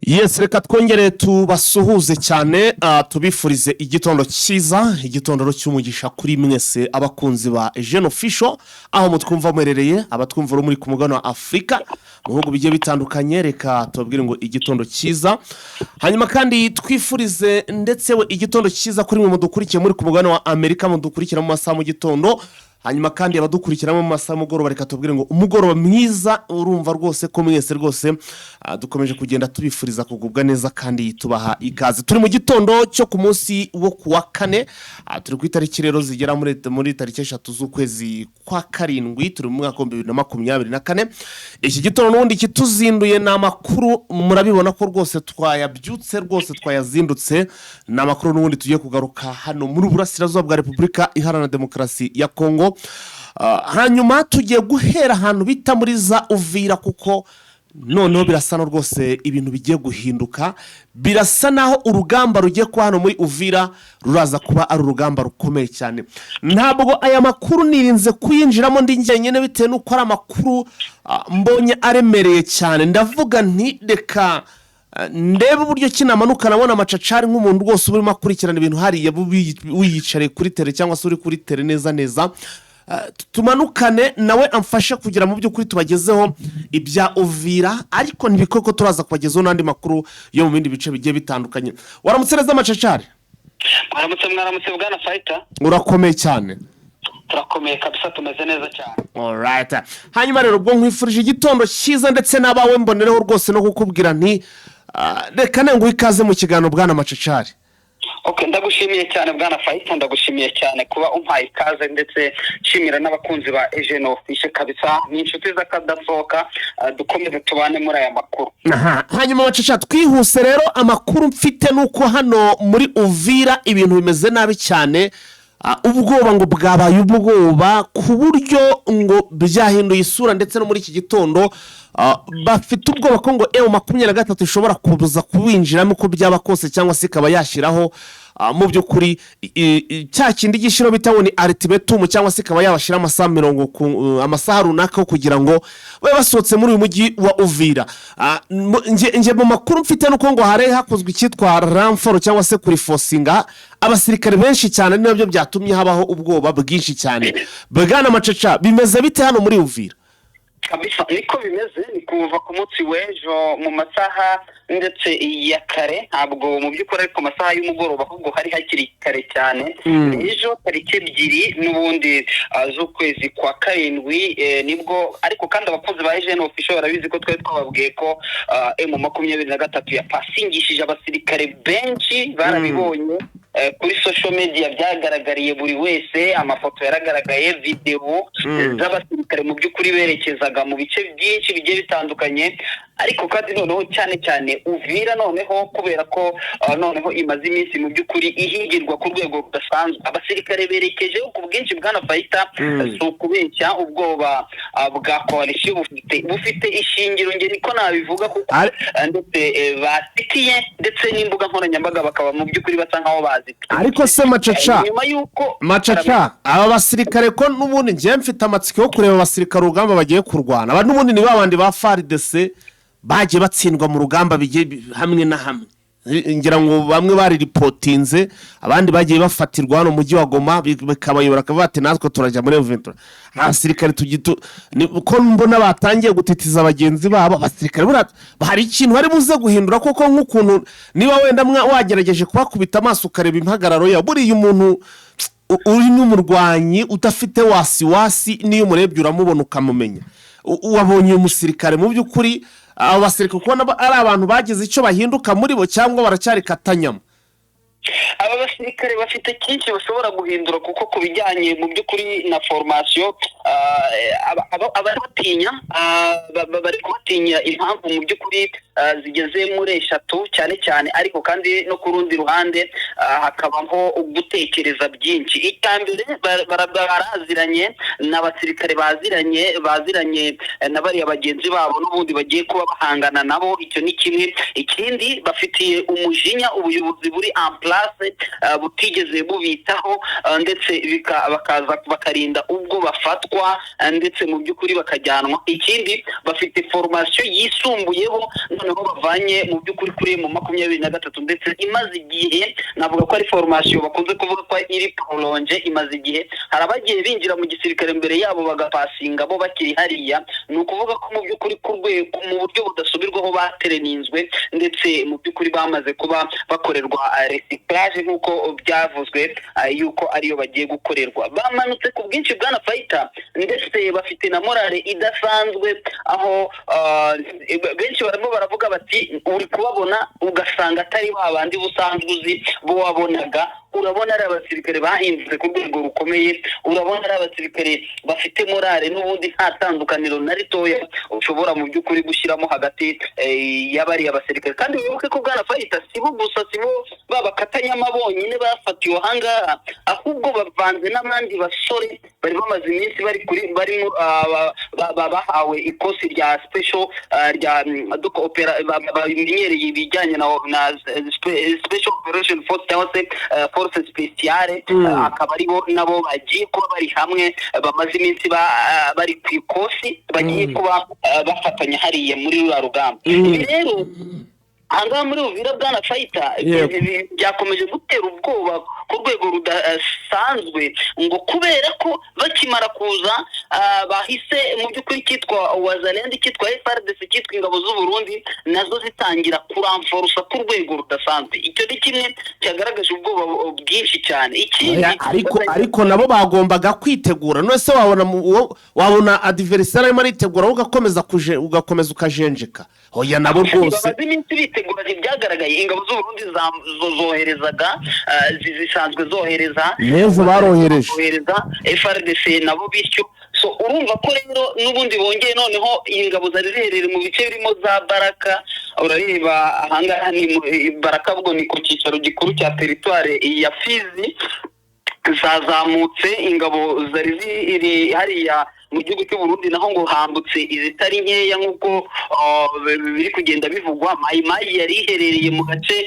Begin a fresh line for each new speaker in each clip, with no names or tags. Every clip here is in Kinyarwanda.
Yes, reka twongere tubasuhuze cyane tubifurize igitondo cyiza, igitondo cy'umugisha kuri mwese abakunzi ba Jeune Official, aho mutwumva mwerereye abatwumva muri ku mugabane wa Afrika mu bihugu bigiye bitandukanye. Reka tubabwire ngo igitondo cyiza, hanyuma kandi twifurize ndetse we igitondo cyiza kuri mwe mudukurikiye muri ku mugabane wa Amerika, mudukurikira mu masaha mu gitondo. Hanyuma kandi abadukurikira mu masaha mugoroba, reka tubwire ngo umugoroba mwiza. Urumva rwose ko mwese rwose dukomeje kugenda tubifuriza kugubwa neza kandi tubaha ikaze. Turi mu gitondo cyo ku munsi wo kuwa kane, turi ku itariki rero zigera muri tariki 3 z'ukwezi kwa karindwi, turi mu mwaka wa 2024. Iki gitondo n'ubundi kituzinduye n'amakuru, murabibona ko rwose twayabyutse, rwose twayazindutse n'amakuru n'ubundi tugiye kugaruka hano muri Burasirazuba bwa Repubulika Iharanira Demokarasi ya Kongo. Hanyuma tugiye guhera ahantu bita muri za Uvira, kuko noneho birasa no rwose ibintu bigiye guhinduka. Birasa naho urugamba rugiye kwa hano muri Uvira ruraza kuba ari urugamba rukomeye cyane. Ntabwo aya makuru nirinze kuyinjiramo ndi njyenyene bitewe nuko ari amakuru mbonye aremereye cyane. Ndavuga nti reka ndebe uburyo kinamanuka nabona amacacari nk'umuntu rwose urimo akurikirana ibintu hariya wiyicare kuri tele cyangwa se uri kuri tele neza. Tumanukane nawe amfashe kugira mu by'ukuri tubagezeho ibya Uvira, ariko ntibikoko turaza kubagezaho n'andi makuru yo mu bindi bice bigiye bitandukanye. Waramutse neza amacacari?
Mwaramutse bwana Fighter.
Urakomeye cyane.
Turakomeye kabisa, tumeze neza cyane.
Alright. Hanyuma rero ubwo nkwifurije igitondo cyiza ndetse n'abawe mbonereho rwose no kukubwira nti reka nenguhe ikaze mu kiganiro bwana macacari.
Okay, ndagushimiye cyane bwana Fighter, ndagushimiye cyane kuba umpaye ikaze, ndetse nshimira n'abakunzi ba Jeune Official kabisa, ni inshuti z'akadasohoka, dukomeze tubane muri aya makuru.
Hanyuma macacari twihuse rero, amakuru mfite nuko hano muri Uvira ibintu bimeze nabi cyane. Ubwoba ngo bwabaye ubwoba ku buryo ngo byahinduye isura, ndetse no muri iki gitondo bafite ubwoba ko ngo M23 ishobora kubuza kubinjiramo uko byaba kose, cyangwa se ikaba yashiraho mu by'ukuri cya kindi gishiro bitaho ni ultimatum, cyangwa se ikaba yabashira amasaha runaka kugira ngo babe basohotse muri uyu mujyi wa Uvira. Nje mu makuru mfite nuko ngo hare hakozwe icyitwa ramforo cyangwa se kuri forcinga abasirikare benshi cyane, nibyo byatumye habaho ubwoba bwinshi cyane. Bwana macaca, bimeze bite hano muri Uvira?
Kabisa niko bimeze, ni kuva ku munsi w'ejo mu masaha ndetse ya kare, ntabwo mu by'ukuri ariko masaha y'umugoroba ahubwo hari hakiri kare cyane. Ejo tariki 2 n'ubundi z'ukwezi kwa karindwi nibwo, ariko kandi abakozi ba Jeune Official barabizi ko twari twababwiye ko M23 yapasingishije abasirikare benshi, barabibonye kuri social media byagaragariye buri wese, amafoto yaragaragaye, video z'abasirikare mu by'ukuri berekezaga mu bice byinshi bigiye bitandukanye. Ariko kandi noneho cyane Uvira noneho kubera ko noneho imaze iminsi mu by'ukuri ihigirwa ku rwego rudasanzwe, abasirikare berekeje ku bwinshi bwana Fighter, so kubeshya ubwoba bwa coalition bufite ishingiro, ngeri ko nabivuga kuko ndetse batikiye ndetse n'imbuga nkoranyambaga bakaba mu by'ukuri basa nkaho bazi.
Ariko se macaca, aba basirikare ko n'ubundi ngiye mfite amatsiko yo kureba abasirikare urugamba bagiye kurwana, aba n'ubundi ni babandi ba FARDC bagiye batsindwa mu rugamba bigiye hamwe na hamwe. Ngira ngo bamwe bari reportinze, abandi bagiye bafatirwa hano mujyi wa Goma, bikabayobora akavate natwe turajya muri Ventura. Abasirikare ko mbona batangiye gutitiza abagenzi babo. Abasirikare hari ikintu hari buze guhindura, koko nk'ukuntu niba wenda wagerageje kubakubita amaso ukareba impagararo ya buriya umuntu uri n'umurwanyi udafite wasi niyo umurebye uramubona ukamumenya. Wabonye umusirikare mu by'ukuri abasirikare kubona ari abantu bagize icyo bahinduka muri bo, cyangwa baracyari katanyama?
Aba basirikare bafite cyinshi bashobora guhindura, kuko kubijyanye mu by'ukuri na formation bari kubatinya impamvu mu by'ukuri zigeze muri 3 cyane, ariko kandi no ku rundi ruhande hakabaho gutekereza byinshi. Itambere baraziranye n'abasirikare baziranye na bari abagenzi babo n'ubundi bagiye kuba bahangana nabo, icyo ni kimwe. Ikindi bafitiye umujinya ubuyobozi buri en place butigeze bubitaho ndetse bakaza bakarinda ubwo bafatwa ndetse mu by'ukuri bakajyanwa. Ikindi bafite formation yisumbuyeho noneho bavanye mu by'ukuri kuri mu 23 ndetse imaze igihe, navuga ko ari formation bakunze kuvuga ko iri prolonge, imaze igihe. Harabagiye binjira mu gisirikare mbere yabo bagapasinga bo bakiri hariya, ni ukuvuga ko mu by'ukuri mu buryo budasubirwaho batereninzwe ndetse mu by'ukuri bamaze kuba bakorerwa recyclage nk'uko byavuzwe yuko ariyo bagiye gukorerwa. Bamanutse ku bwinshi bwana Fighter ndetse bafite na morale idasanzwe, aho benshi barimo baravuga bati uri kubabona ugasanga atari babandi busanzwe uzi bo wabonaga. Urabona ari abasirikare bahindutse ku rwego rukomeye, urabona ari abasirikare bafite morale n'ubundi nta tandukaniro na ritoya ushobora mu by'ukuri gushyiramo hagati y'abari abasirikare. Kandi wibuke ko bwana Fighter sibo gusa, sibo babakatanyama bonyine bafatiwe ahangaha, ahubwo bavanze n'abandi basore bari bamaze iminsi barimo bahawe ikosi rya special rya opera bamenyereye ibijyanye na special operation force cyangwa se force speciale, akaba aribo nabo bagiye kuba bari hamwe, bamaze iminsi bari ku ikosi bagiye kuba bafatanya hariya muri rwa rugamba. Ibi rero ahangaha muri Uvira bwana Fighter byakomeje gutera ubwoba ku rwego rudasanzwe, ngo kubera ko bakimara kuza bahise mu by'ukuri kitwa Wazalendo, kitwa FARDC, kitwa ingabo z'u Burundi, nazo zitangira kuramforsa ku rwego rudasanzwe. Icyo ni kimwe cyagaragaje ubwoba bwinshi cyane. Ikindi
ariko nabo bagombaga kwitegura, none se wabona adversaire arimo aritegura ugakomeza ukajenjeka. Hoya nabo rwose
iminsi bitegura ntibyagaragaye. Ingabo z'u Burundi zoherezaga zisanzwe zohereza
nevo barohereje
FARDC nabo bityo. So urumva ko rero n'ubundi bongeye noneho ingabo zari ziherereye mu bice birimo za Baraka. Urareba ahangaha ni Baraka, ubwo ni ku cyicaro gikuru cya territoire ya Fizi. Zazamutse ingabo zari ziri hariya mu gihugu cy'u Burundi, naho ngo hambutse izitari nkeya nk'uko biri kugenda bivugwa. Mayimayi yari iherereye mu gace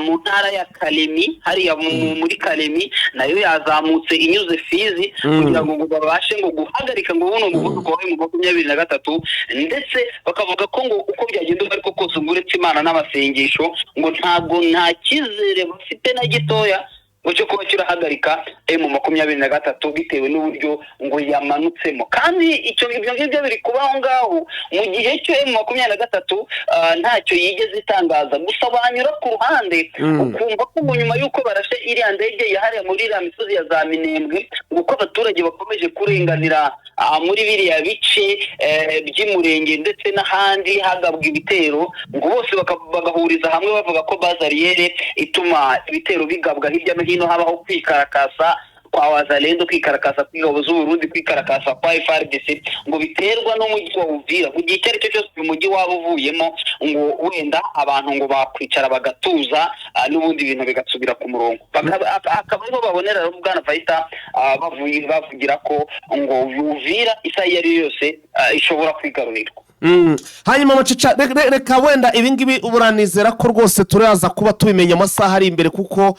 mu ntara ya Kalemi, hariya muri Kalemi, nayo yazamutse inyuze Fizi kugira ngo babashe ngo guhagarika ngo buno muvuduko wa M23, ndetse bakavuga ko ngo uko byagenda ariko kose uretse Imana n'abasengesho ngo nta cyizere bafite na gitoya cyo kuba kirahagarika M23 bitewe n'uburyo ngo yamanutsemo. Kandi ibyo ngibyo biri kubaho ngaho mu gihe cyo M23 ntacyo yigeze itangaza, gusa banyura ku ruhande ukumva ko nyuma y'uko barashe iriya ndege yahariye muri iriya misozi ya za Minembwe, uko abaturage bakomeje kurenganira muri biriya bice by'Imurenge ndetse n'ahandi hagabwa ibitero, ngo bose bagahuriza hamwe bavuga ko bazariyere ituma ibitero bigabwa hirya no hino, habaho kwikarakasa kwa Wazalendo, kwikarakasa kw'ingabo z'u Burundi, kwikarakasa kwa FARDC, ngo biterwa n'umujyi wa Uvira. Mu gihe cyari cyo cyose umujyi waba uvuyemo, ngo wenda abantu ngo bakwicara bagatuza n'ubundi ibintu bigasubira ku murongo. Akaba ariho babonera rero bwana Fighter bavugira ko ngo Uvira isaha iyo ari yose ishobora kwigarurirwa.
Hanyuma macica reka wenda ibingibi uburanizera ko rwose turaza kuba tubimenya amasaha ari imbere, kuko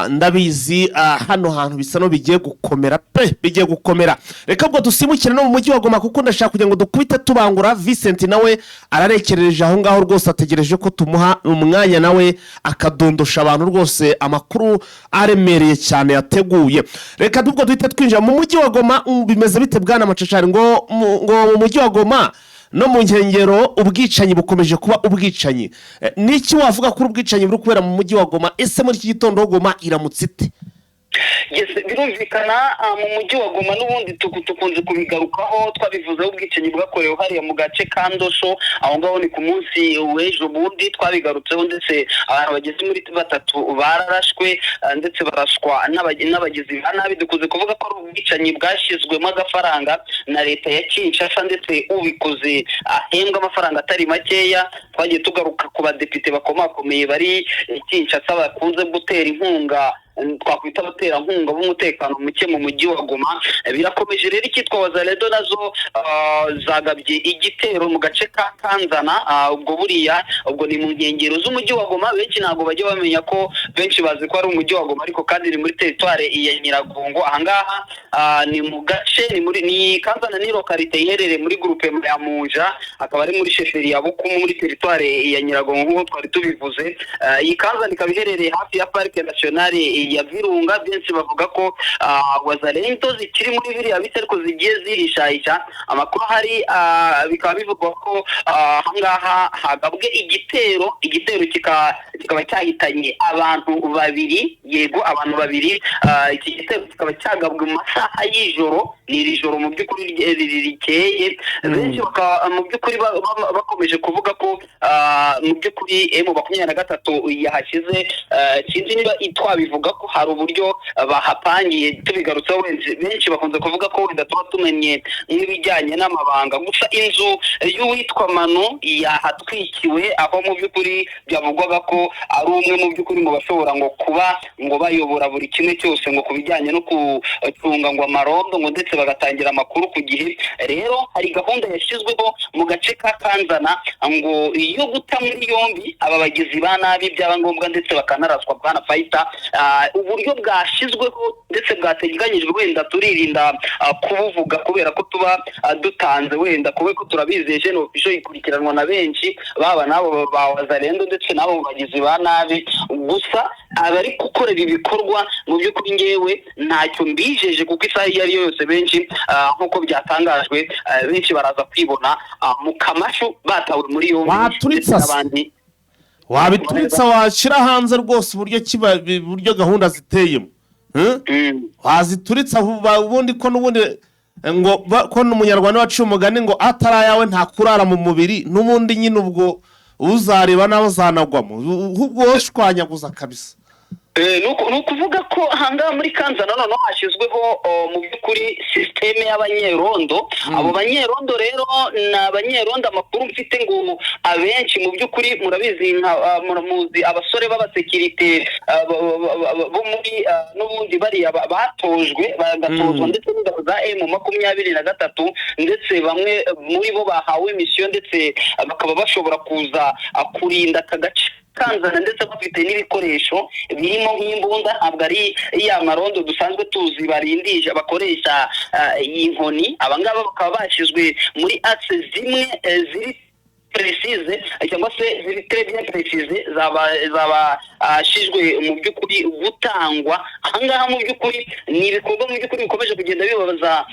ndabizi hano hantu bisa no bigiye gukomera bigiye gukomera. Reka ubwo dusimukire no mu mujyi wa Goma, kuko ndashaka kugira ngo dukubite tubangura. Vincent nawe ararekereje aho ngaho rwose, ategereje ko tumuha umwanya nawe akadondosha abantu rwose amakuru aremereye cyane yateguye. Reka ubwo duhite twinjira mu mujyi wa Goma. Bimeze bite bwana Macacari? ngo mu mujyi wa Goma no mu nkengero ubwicanyi bukomeje kuba ubwicanyi. Niki wavuga kuri ubwicanyi buri kubera mu mujyi wa Goma? Ese muri iki gitondo Goma iramutse ite?
Birumvikana mu mujyi wa Goma n'ubundi tukunze kubigarukaho, twabivuzeho ubwicanyi bwakorewe hariya mu gace ka Ndosho. Aho ngaho ni ku munsi w'ejo bundi twabigarutseho, ndetse abantu bageze muri 3 bararashwe ndetse barashwa n'abagizi ba nabi. Dukunze kuvuga ko ari ubwicanyi bwashyizwemo agafaranga na leta ya Kinshasa, ndetse ubikoze ahembwa amafaranga atari makeya. Twagiye tugaruka ku badepite bakomakomeye bari Kinshasa bakunze gutera inkunga twakwita abaterankunga b'umutekano muke mu mujyi wa Goma. Birakomeje rero icyitwa Wazalendo nazo zagabye igitero mu gace ka Kanzana, ubwo ni mu nkengero z'umujyi wa Goma. Benshi ntabwo bajya bamenya ko, benshi bazi ko ari umujyi wa Goma, ariko kandi ni muri teritware ya Nyiragongo. Ahangaha ni mu gace ni Kanzana ni lokalite iherereye muri groupe ya Muja, akaba ari muri sheferi ya Bukumu muri teritware ya Nyiragongo nk'uko twari tubivuze. Iyi Kanzana ikaba iherereye hafi ya Parike Nationale ya Virunga. Benshi bavuga ko Wazalendo zikiri muri biriya bice ariko zigiye zirishahisha. Amakuru hari bikaba bivugwa ko ahangaha hagabwe igitero kikaba cyahitanye abantu babiri. Yego, abantu babiri. Iki gitero kikaba cyagabwe mu masaha y'ijoro, ni iri joro mu by'ukuri rikeye. Benshi mu by'ukuri bakomeje kuvuga ko mu by'ukuri M23 yahashyize, sinzi niba twabivuga ko hari uburyo bahapangiye. Tubigarutseho benshi bakunze kuvuga ko wenda tuba tumenye n'ibijyanye n'amabanga, gusa inzu y'uwitwa Manu yahatwikiwe, aho mu by'ukuri byavugwaga ko ari umwe mu by'ukuri mu bashobora ngo kuba ngo bayobora buri kimwe cyose ngo ku bijyanye no gucunga ngo amarondo ngo ndetse bagatangira amakuru ku gihe. Rero hari gahunda yashyizweho mu gace ka Kanzana ngo iyo guta muri yombi aba bagizi ba nabi byaba ngombwa ndetse bakanaraswa Bwana Fighter. Uburyo bwashyizweho ndetse bwateganyijwe, wenda turirinda kubuvuga kubera ko tuba dutanze, wenda kubera ko turabizeye Jeune Official ikurikiranwa na benshi, baba nabo ba Wazalendo ndetse nabo bagizi ba nabi. Gusa abari gukorera ibikorwa mu by'ukuri ngewe ntacyo mbijeje, kuko isaha iyo ari yo yose benshi nk'uko byatangajwe, benshi baraza kwibona mu kamashu batawe muri yombi.
Wabituritsa washyira hanze rwose uburyo gahunda ziteyemo, wazituritsa ubundi ko n'ubundi ngo ko n'umunyarwanda waciye umugani ngo atari ayawe nta kurara mu mubiri, n'ubundi nyine ubwo uzareba nawe uzanagwamo, ahubwo woshwanyaguza kabisa.
ni ukuvuga ko ahangaha muri Kanzana noneho hashyizweho mu by'ukuri sisiteme y'abanyerondo. Abo banyerondo rero ni abanyerondo, amakuru mfite ngo abenshi mu by'ukuri murabizi muramuzi abasore b'abasekirite bo muri n'ubundi bariya batojwe bagatozwa ndetse n'ingabo za M23, ndetse bamwe muri bo bahawe misiyo ndetse bakaba bashobora kuza kurinda aka gace Kanzana, ndetse bafite n'ibikoresho birimo nk'imbunda. Ntabwo ari ya marondo dusanzwe tuzi barindisha bakoresha inkoni. Abangaba bakaba bashyizwe muri axe zimwe ziri precise cyangwa se ziri très bien precise zabashijwe mu by'ukuri gutangwa. Ahangaha mu by'ukuri ni ibikorwa mu by'ukuri bikomeje kugenda bibabaza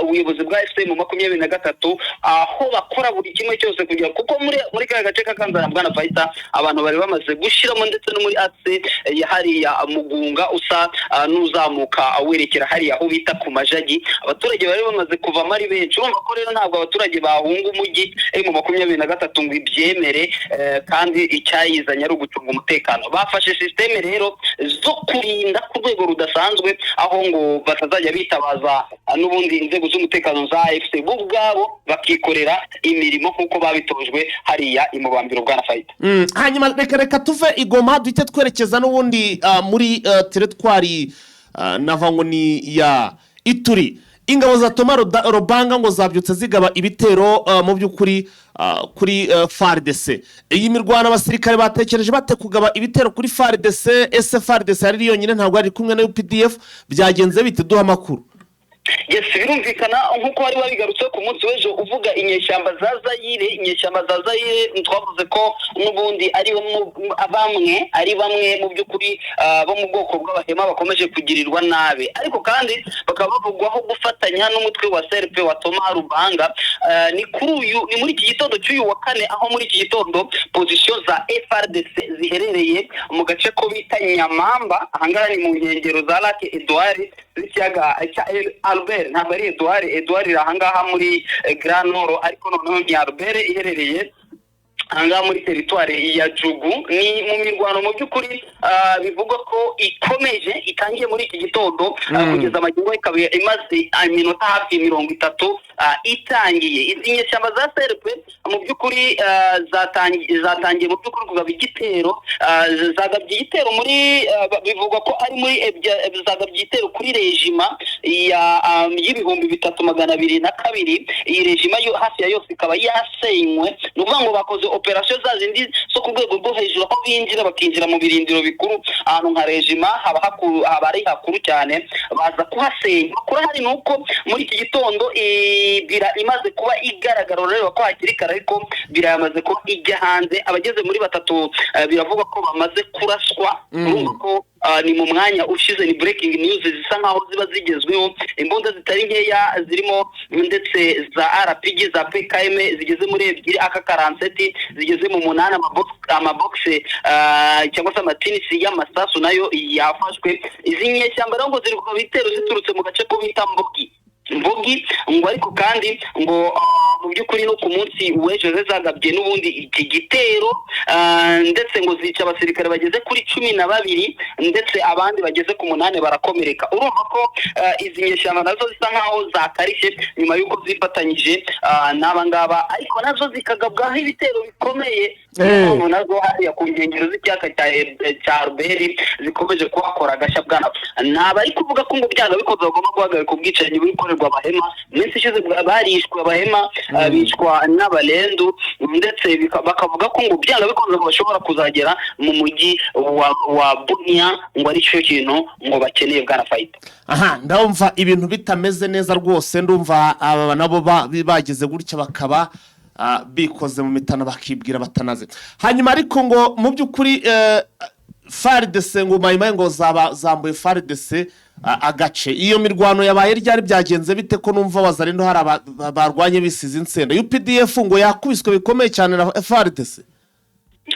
ubuyobozi bwa M23 aho bakora buri kimwe cyose kugira, kuko muri ka gace ka Kanzana Bwana Fighter abantu bari bamaze gushiramo, ndetse no muri axe ya hariya Mugunga usa n'uzamuka werekera hariya aho bita ku Majagi. Abaturage bari bamaze kuva muri benshi. Urumva ko rero ntabwo abaturage bahunga umujyi M23 ngo ibyemere, kandi icyayizanye ari ugucunga umutekano. Bafashe systeme rero zo kurinda ku rwego rudasanzwe, aho ngo batazajya bitabaza n'ubundi inzego z'umutekano za AFC, bo ubwabo bakikorera imirimo nk'uko babitojwe hariya imubambiro Bwana Fighter.
Hanyuma reka tuve i Goma duhite twerekeza n'ubundi muri teritwari navango ni ya Ituri. Ingabo za Toma Rubanga ngo zabyutse zigaba ibitero mu by'ukuri kuri FARDC. Iyi mirwano abasirikare batekereje bate kugaba ibitero kuri FARDC? FARDC ari yonyine ntabwo ari kumwe na UPDF, byagenze bite? Duha makuru.
Yes, birumvikana nk'uko wari wabigarutse ku munsi w'ejo uvuga inyeshyamba za Zaire. Twavuze ko n'ubundi ari bamwe mu by'ukuri bo mu bwoko bw'abahema bakomeje kugirirwa nabi, ariko kandi bakaba bavugwaho gufatanya n'umutwe wa CRP wa Toma Rubanga. Ni muri iki gitondo cy'uyu wa kane, aho muri iki gitondo position za FARDC ziherereye mu gace ko bita Nyamamba. Ahangaha ni mu nkengero za Lac Edouard z'ikiyaga cya Albert. Ntabwo ari Edouard iri ahangaha muri Grand Nord, ariko noneho ni Albert iherereye ahangaha muri teritwari ya Jugu. Ni mu mirwano mu by'ukuri bivugwa ko ikomeje itangiye muri iki gitondo kugeza amagingo ikaba imaze iminota hafi 30 itangiye. Izi nyeshyamba za CRP mu by'ukuri zatangiye mu by'ukuri kugaba igitero, zagabye igitero muri bivugwa ko ari muri zagabye igitero kuri rejima y'ibihumbi 3202. Iyi rejima yo hafi ya yose ikaba yasenywe, nuvuga ngo bakoze operation za zindi zo ku rwego rwo hejuru, aho binjira bakinjira mu birindiro bikuru ahantu nka rejima haba ari hakuru cyane, baza kuhasenya. Kuri hari nuko muri iki gitondo bira imaze kuba igaragara rero ko hakiri kare, ariko bira yamaze kuba ijya hanze. Abageze muri 3 biravuga ko bamaze kuraswa. Urumva ko ni mu mwanya ushize, ni breaking news zisa nkaho ziba zigezweho. Imbunda zitari nkeya zirimo ndetse za RPG za PKM zigeze muri 2, AK-47 zigeze mu 8, amabox cyangwa se amatinisi y'amasasu nayo yafashwe. Izi nyeshyamba rero ngo ziri ku bitero ziturutse mu gace ko bita Mbogi ngo, ariko kandi ngo mu by'ukuri no ku munsi w'ejo zagabye n'ubundi iki gitero, ndetse ngo zica abasirikare bageze kuri 12 ndetse abandi bageze ku 8 barakomereka. Urumva ko izi nyeshyamba nazo zisa nkaho zakarishye nyuma y'uko zifatanyije n'aba ngaba, ariko nazo zikagabwaho ibitero bikomeye. Nazo hariya ku nkengero z'icyaka cya Ruberi zikomeje kuhakora agashya bwana. Naba ari kuvuga ko ngo byanga bikoze bagomba guhagarika ubwicanyi bukorerwa Abahema. Iminsi ishize barishwe Abahema, bicwa n'Abalendu, ndetse bakavuga ko ngo byanga bikoze bashobora kuzagera mu mujyi wa Bunia, ngo ari cyo kintu ngo bakeneye bwana Fight.
Ndumva ibintu bitameze neza rwose. Ndumva aba nabo bageze gutya bakaba bikoze mu mitano bakibwira batanaze. Hanyuma ariko ngo mu by'ukuri FARDC ngo Mayimayi ngo zambuye FARDC agace. Iyo mirwano yabaye ryari byagenze bite ko numva Wazalendo hari barwanye bisize insenda? UPDF ngo yakubiswe bikomeye cyane na FARDC.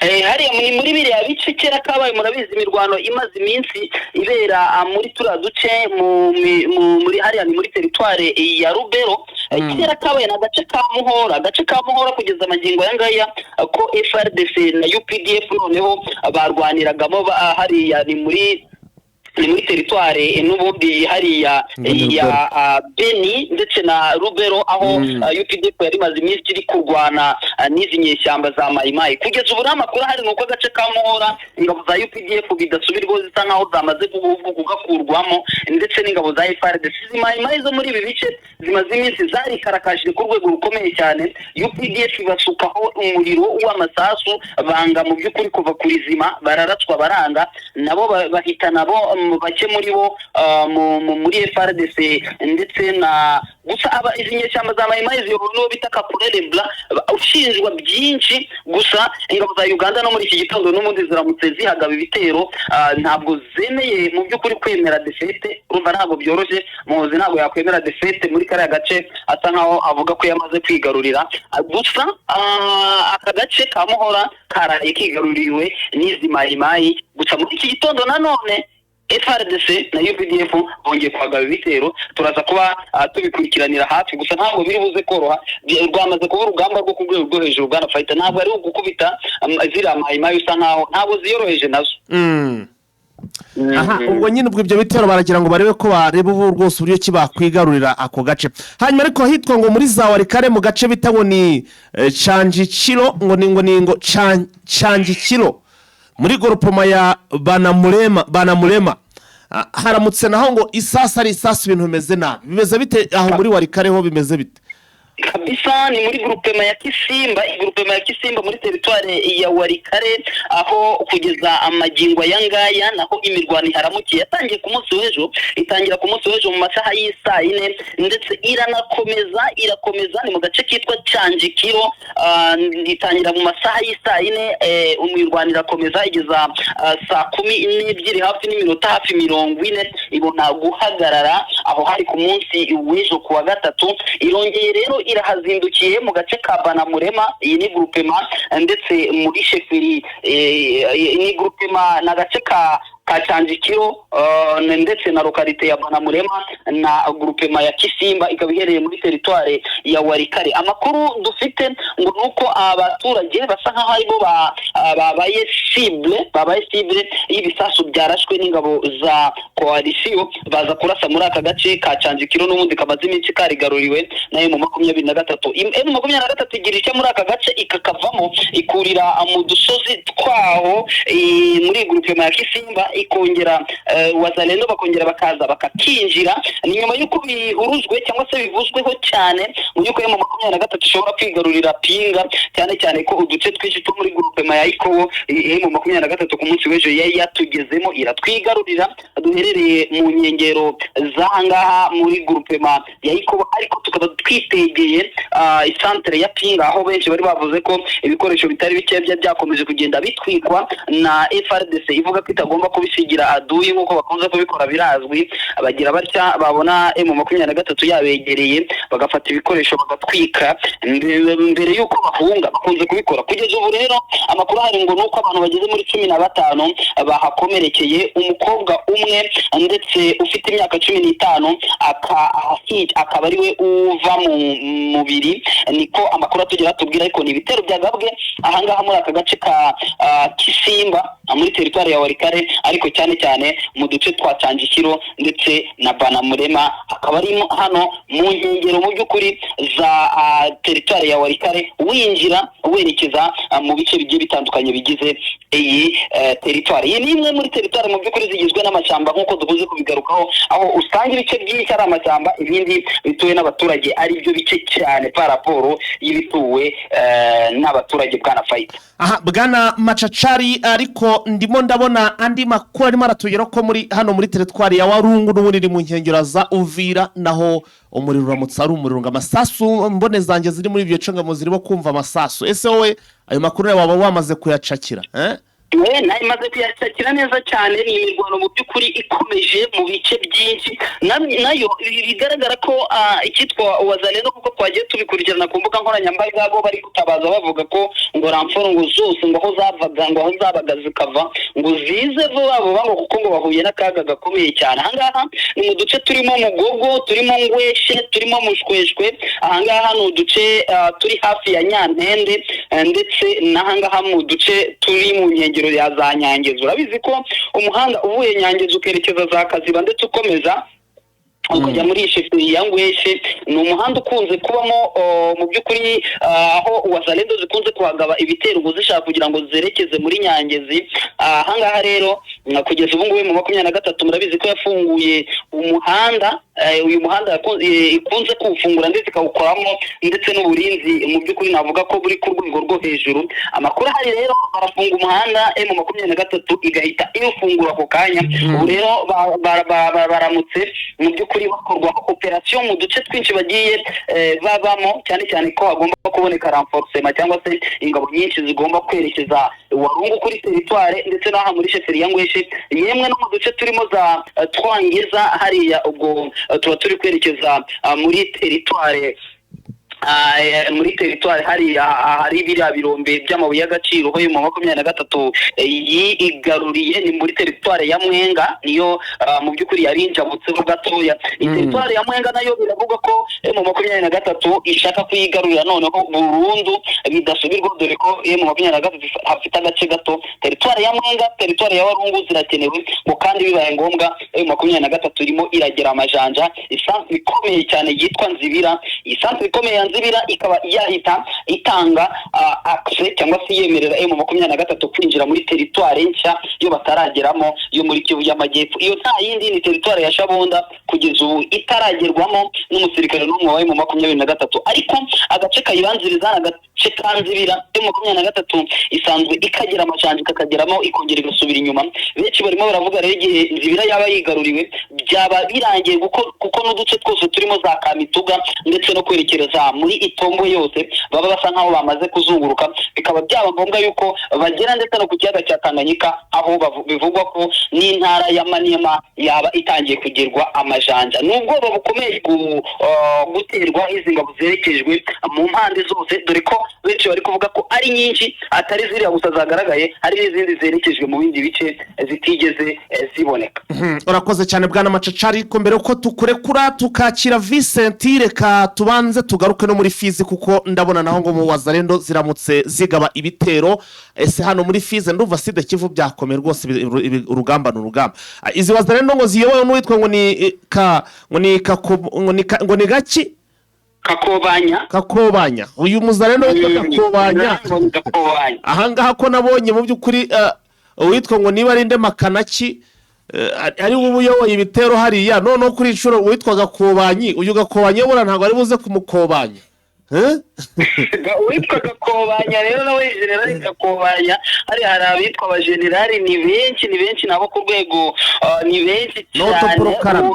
Hariya muri biriya bice kera kabaye, murabizi imirwano imaze iminsi ibera muri turiya duce muri hariya ni muri teritware ya Rubero. Kera kabaye na gace ka Muhora kugeza amagingo yangaya ko FARDC na UPDF noneho barwaniragamo hariya ni muri teritware n'ubundi hariya ya Beni ndetse na Rubero, aho UPDF yari maze iminsi iri kurwana n'izi nyeshyamba za Mayimayi. Kugeza ubu n'amakuru hari nuko agace ka Muhora ingabo za UPDF bidasubirwaho zisa nkaho zamaze kugakurwamo, ndetse n'ingabo za FARDC. Mayimayi zo muri ibi bice zimaze iminsi zarikarakashije ku rwego rukomeye cyane. UPDF basukaho umuriro w'amasasu, banga mu by'ukuri kuva kuri zima, bararatswa baranga, nabo bahita nabo bake muri bo muri FARDC ndetse na gusa izi nyeshyamba za Mayimayi ziyobowe n'uwo bita Kapurere Bla, ushinjwa byinshi. Gusa ingabo za Uganda no muri iki gitondo n'ubundi ziramutse zihagaba ibitero, ntabwo zemeye mu by'ukuri kwemera defete. Urumva ntabwo byoroshye, muzi ntabwo yakwemera defete muri kariya gace asa nkaho avuga ko yamaze kwigarurira. Gusa aka gace ka Muhora karaye kigaruriwe n'izi Mayimayi. Gusa muri iki gitondo nanone FARDC na UPDF bongeye kuhagaba ibitero. Turaza kuba tubikurikiranira hafi, gusa ntabwo biri buze koroha. Rwamaze kuba urugamba rwo ku rwego rwo hejuru bwana Fight. Ntabwo ari ugukubita ziriya Mayimayi usa nkaho ntabwo ziyoroheje nazo.
Ubwo nyine ubwo ibyo bitero baragira ngo barebe ko bareba ubu rwose uburyo ki bakwigarurira ako gace. Hanyuma ariko hitwa ngo muri za Warikare mu gace bitago ni Canjikiro, ngo Canjikiro muri groupement ya Banamurema. Haramutse naho ngo isasa ari isasa, ibintu bimeze nabi. Bimeze bite aho muri Warikare ho bimeze bite?
Kabisa ni muri groupement ya Kisimba muri teritware ya Warikare, aho kugeza amagingo yangaya naho imirwano haramukiye. Yatangiye ku munsi w'ejo, itangira ku munsi w'ejo mu masaha y'isa 4 ndetse irakomeza ni mu gace kitwa Canjikiro. Itangira mu masaha y'isa 4, imirwano irakomeza igeza saa 12 hafi n'iminota hafi 40 ibona guhagarara. Aho hari ku munsi w'ejo kuwa gatatu, irongeye rero irahazindukiye mu gace ka Banamurema. Iyi ni groupement ndetse muri sheferi ni groupement na gace ka Canjikiro ndetse na lokalite ya Banamurema na groupement ya Kisimba ikaba iherereye muri teritware ya Warikare. Amakuru dufite ngo nuko abaturage basa nkaho aribo babaye cible y'ibisasu byarashwe n'ingabo za coalition baza kurasa muri aka gace ka Canjikiro n'ubundi kamaze iminsi karigaruriwe nayo mu 23 M23 igira icyo muri aka gace ikakavamo ikurira mu dusozi twaho muri groupe ya Kisimba ikongera wazalendo bakongera bakaza bakakinjira ni nyuma y'uko bihurujwe cyangwa se bivuzweho cyane mu yuko M23 ishobora kwigarurira Pinga cyane ko uduce twinshi two muri groupe ya Ikobo M23 ku munsi w'ejo yatugezemo iratwigarurira duherereye mu nkengero z'ahangaha muri groupe ya Ikobo ariko tukaba twitegeye isantere ya Pinga aho benshi bari bavuze ko ibikoresho bitari bike byakomeje kugenda bitwikwa na FRDC ivuga ko itagomba kubisigira aduyi nkuko bakunze kubikora birazwi abagira batya babona M23 yabegereye bagafata ibikoresho bagatwika mbere yuko bahunga bakunze kubikora kugeza ubu rero amakuru hari ngo nuko abantu bageze muri 15 bahakomerekeye umukobwa umwe ndetse ufite imyaka 15 akaba ari we uva mu mubiri niko amakuru atugera tubwira ariko ni ibitero byagabwe ahangaha muri aka gace ka Kisimba muri territoire ya Warikare ariko cyane mu duce twa Canjikiro ndetse na Banamurema akaba ari hano mu nkengero mu by'ukuri za territoire ya Warikare winjira werekeza mu bice bigiye bitandukanye bigize iyi territoire iyi ni imwe muri territoire mu by'ukuri zigizwe n'amashyamba nkuko dukunze kubigarukaho aho usanga ibice byinshi ari amashyamba ibindi bituwe n'abaturage ari byo bice cyane par rapport y'ibituwe n'abaturage bwana Fight.
Aha bwana Machachari ariko ndimo ndabona andi makuru arimo aratugera ko muri hano muri territoire ya Warungu n'ubuniri mu nkengero za Uvira naho umuriro uramutse ari umuriro ngamasasu mbone zanjye ziri muri ibyo cengamo zirimo kumva amasasu ese wowe ayo makuru waba wamaze kuyacakira
nayo imaze kuyacakira neza cyane ni imirwano mu by'ukuri ikomeje mu bice byinshi nayo bigaragara ko ikitwa wazalendo kuko twagiye tubikurikirana ku mbuga nkoranyambaga bo bari gutabaza bavuga ko ngo ramforo ngo zose ngo aho zabaga zikava ngo zize abo bango kuko ngo bahuye n'akaga gakomeye cyane ahangaha ni mu duce turimo Mugogo turimo Ngweshe turimo Mushweshwe ahangaha ni uduce turi hafi ya Nyantende ndetse n'ahangaha mu duce turi mu nkengero ya za Nyangezo urabizi ko umuhanda uvuye Nyangezo ukerekeza za Kaziba ndetse ukomeza ukajya muri sheferi ya Ngweshe ni umuhanda ukunze kubamo mu by'ukuri aho wazalendo zikunze kuhagaba ibitero ngo zishaka kugira ngo zerekeze muri Nyangezi ahangaha rero kugeza ubu ngubu mu 23 murabizi ko yafunguye umuhanda uyu muhanda ikunze kuwufungura ndetse ikawukoramo ndetse n'uburinzi mu by'ukuri navuga ko buri ku rwego rwo hejuru amakuru hari rero barafunga umuhanda M23 igahita iwufungura ako kanya ubu rero baramutse mu by'ukuri bakorwa operation mu duce twinshi bagiye babamo cyane ko hagomba kuboneka renforcement cyangwa se ingabo nyinshi zigomba kwerekeza Warungu kuri territoire ndetse n'aha muri sheferi ya Ngweshe yemwe no mu duce turimo za Twangeza hariya ubwo tuba turi kwerekeza muri territoire hari biriya birombe by'amabuye y'agaciro ho mu 23 yigaruriye ni muri territoire ya Mwenga niyo mu by'ukuri yarinjabutseho gatoya territoire ya Mwenga nayo biravuga ko mu 23 ishaka kuyigarurira noneho burundu bidasubirwa dore ko mu 23 hafite agace gato territoire ya Mwenga territoire ya Warungu zirakenewe ngo kandi bibaye ngombwa mu 23 irimo iragera amajanja isanzwe ikomeye cyane yitwa Nzibira isanzwe ikomeye Nzibira ikaba yahita itanga access cyangwa se yemerera M23 kwinjira muri territoire nshya yo batarageramo yo muri Kivu y'Amajyepfo iyo nta yindi ni territoire ya Shabonda kugeza ubu itaragerwamo n'umusirikare n'umwe wa M23 ariko agace kayibanziriza agace kanzibira M23 isanzwe ikagera amajanja ikageramo ikongera igasubira inyuma benshi barimo baravuga rero igihe Nzibira yaba yigaruriwe byaba birangiye kuko n'uduce twose turimo za Kamituga ndetse no kwerekereza muri Itombo yose baba basa nkaho bamaze kuzunguruka bikaba byaba ngombwa yuko bagera ndetse ndetse no ku kiyaga cya Tanganyika aho bivugwa ko n'intara ya Maniema yaba itangiye kugerwa amajanja. N'ubwoba bukomeye guterwa izi ngabo zerekejwe mu mpande zose, dore ko benshi bari kuvuga ko ari nyinshi atari ziriya gusa zagaragaye, hari n'izindi zerekejwe mu bindi bice zitigeze ziboneka.
Urakoze cyane bwana Macacari, ko mbere uko tukurekura tukakira Vincent, reka tubanze tugaruke no muri Fizi kuko ndabona naho ngo mu Wazalendo ziramutse zigaba ibitero. Ese hano muri Fizi ndumva Sida Kivu byakomeye rwose, urugamba n'urugamba. Izi Wazalendo ngo ziyobowe n'uwitwa ngo ni Gaki Kakobanya. Uyu muzalendo witwa Kakobanya ahangaha ko nabonye mu by'ukuri uwitwa ngo niba ari nde Makanaki ari ubuyoboye ibitero hariya, none kuri inshuro uwitwa Gakobanyi, uyu Gakobanyi bura ntabwo ari buze kumukobanya.
Uwitwa Gakobanya rero nawe General Gakobanya, hari abitwa abagenerali ni benshi nabo ku rwego ni benshi cyane.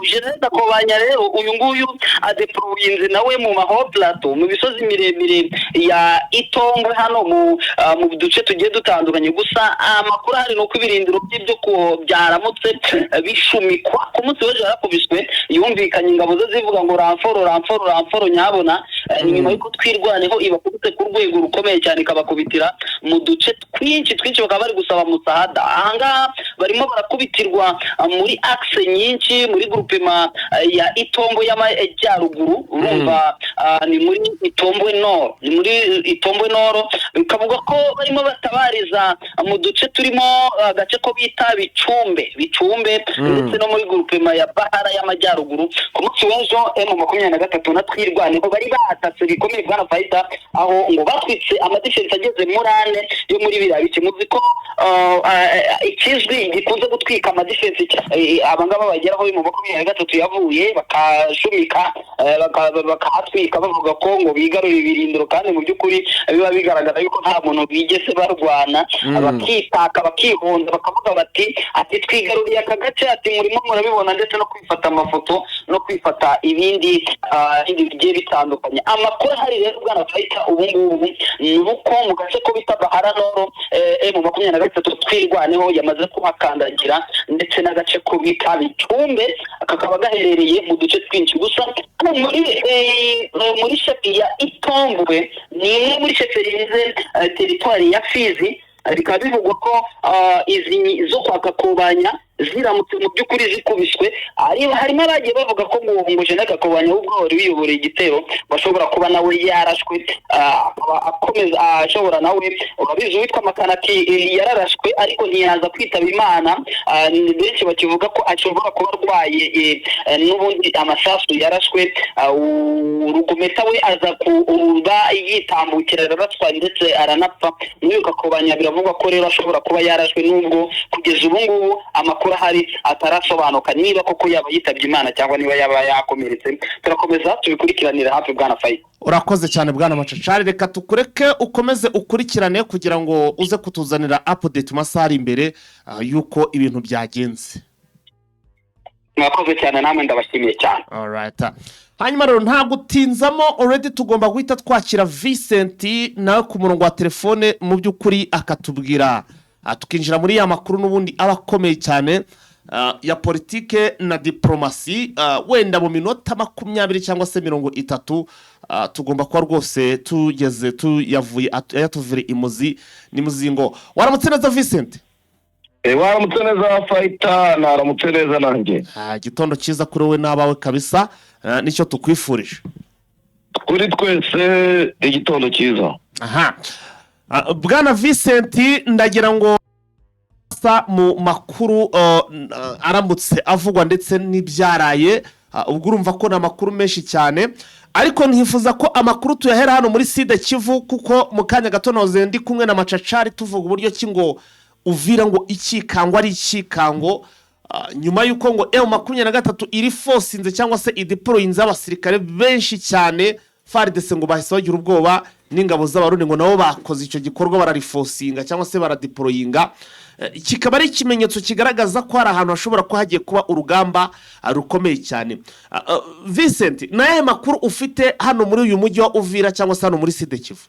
General Gakobanya rero uyu nguyu adeployinze nawe mu maho plateau, mu bisozi miremire ya Itombwe hano mu duce tugiye dutandukanye. Gusa amakuru hari no kwibirindiro by'ibyo ko byaramutse bishumikwa ku munsi w'ejo yarakubiswe, yumvikanye ingabo ze zivuga ngo ramforo nyabona, nyuma twirwaneho ibakubite ku rwego rukomeye cyane, kabakubitira mu duce twinshi bakaba bari gusaba musahada. Ahangaha barimo barakubitirwa muri axe nyinshi muri groupement ya Itombo y'amajyaruguru, urumva ni muri Itombwe Nord, bikavuga ko barimo batabariza mu duce turimo agace ko bita Bicumbe ndetse no muri groupement ya Bahara y'amajyaruguru. Ku munsi w'ejo M23 na twirwaneho bari bahatatse bikomeye bwana Faita, aho ngo batwitse amadefense ageze muri 4 yo muri biriya bice. Muzi ko ikizwi gikunze gutwika amadefense abangaba bageraho mu 23 yavuye bakashumika bakahatwika bavuga ko ngo bigarura ibirindiro, kandi mu by'ukuri biba bigaragara yuko nta muntu bigeze barwana, bakitaka bakihonda bakavuga bati twigaruriye aka gace, murimo murabibona, ndetse no kwifata amafoto no kwifata ibindi bigiye bitandukanye. Amakuru hari rero bwana Faita ubu ngubu nuko mu gace ko bita Bahara Noro M23 twirwaneho yamaze kuhakandagira, ndetse n'agace ko bita Bicumbe kakaba gaherereye mu duce twinshi. Gusa muri shepi ya Itombwe ni muri shepi yize territoire ya Fizi, bikaba bivugwa ko izi zo kwa Kakobanya ziramutse mu by'ukuri zikubiswe, harimo abagiye bavuga ko ngo General Gakobanya ahubwo wari wiyoboreye igitero bashobora kuba nawe yarashwe, akomeza ashobora nawe urabizi witwa Makanaki yararashwe ariko ntiyaza kwitaba Imana. Benshi bakivuga ko ashobora kuba arwaye n'ubundi amasasu yarashwe, urugometa we aza kuba yitambukira araratwa ndetse aranapfa. N'uyu Gakobanya biravuga ko rero ashobora kuba yarashwe, nubwo kugeza ubu ngubu amakuru hari atarasobanuka niba koko yaba yitabye Imana cyangwa niba yaba yakomeretse. Turakomeza tubikurikiranira hafi bwana Faita.
Urakoze cyane bwana Macacari, reka tukureke ukomeze ukurikirane kugira ngo uze kutuzanira update masari imbere yuko ibintu byagenze.
Mwakoze cyane, namwe ndabashimiye cyane.
Alright. Hanyuma rero nta gutinzamo, already tugomba guhita twakira Vincent nawe ku murongo wa telefone mu by'ukuri akatubwira, tukinjira muri ya makuru n'ubundi abakomeye cyane ya politike na diplomasi. Wenda mu minota 20 cyangwa se 30 tugomba kuba rwose tugeze tuyavuye yatuvire imuzi ni muzingo. Waramutse neza Vincent?
Waramutse neza Faita, naramutse neza nanjye.
Gitondo cyiza kuri we n'abawe kabisa, nicyo tukwifurije.
Kuri twese igitondo cyiza.
Bwana Vincent, ndagira ngo mu makuru aramutse avugwa ndetse n'ibyaraye, ubwo urumva ko n'amakuru menshi cyane, ariko ntifuza ko amakuru tuyahera hano muri Sida Kivu, kuko mu kanya gato noze ndi kumwe na Macacari tuvuga uburyo ki ngo Uvira ngo ikikango ari ikikango, nyuma yuko ngo M23 iri forcinze cyangwa se ideployinze abasirikare benshi cyane. FARDC ngo bahise bagira ubwoba n'ingabo z'abarundi ngo nabo bakoze icyo gikorwa bararifosinga cyangwa se baradeployinga. Kikaba ari ikimenyetso kigaragaza ko hari ahantu hashobora ko hagiye kuba urugamba rukomeye cyane. Vincent, naye makuru ufite hano muri uyu mujyi wa Uvira cyangwa se hano muri Sida Kivu?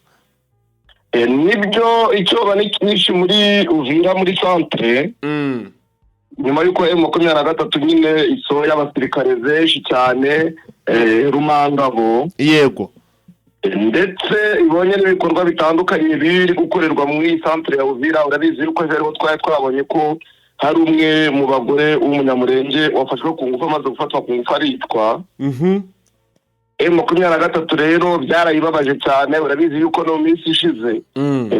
nibyo icyoba ni cyinshi muri Uvira muri centre nyuma y'uko M23 nyine isohoye abasirikare benshi cyane Rumangabo
yego
ndetse ibonye n'ibikorwa bitandukanye biri gukorerwa mu centre ya Uvira. Urabizi yuko rero twabonye ko hari umwe mu bagore w'umunyamurenge wafashwe ku ngufu amaze gufatwa ku ngufu aritwa M23 rero byarayibabaje cyane. Urabizi yuko no minsi ishize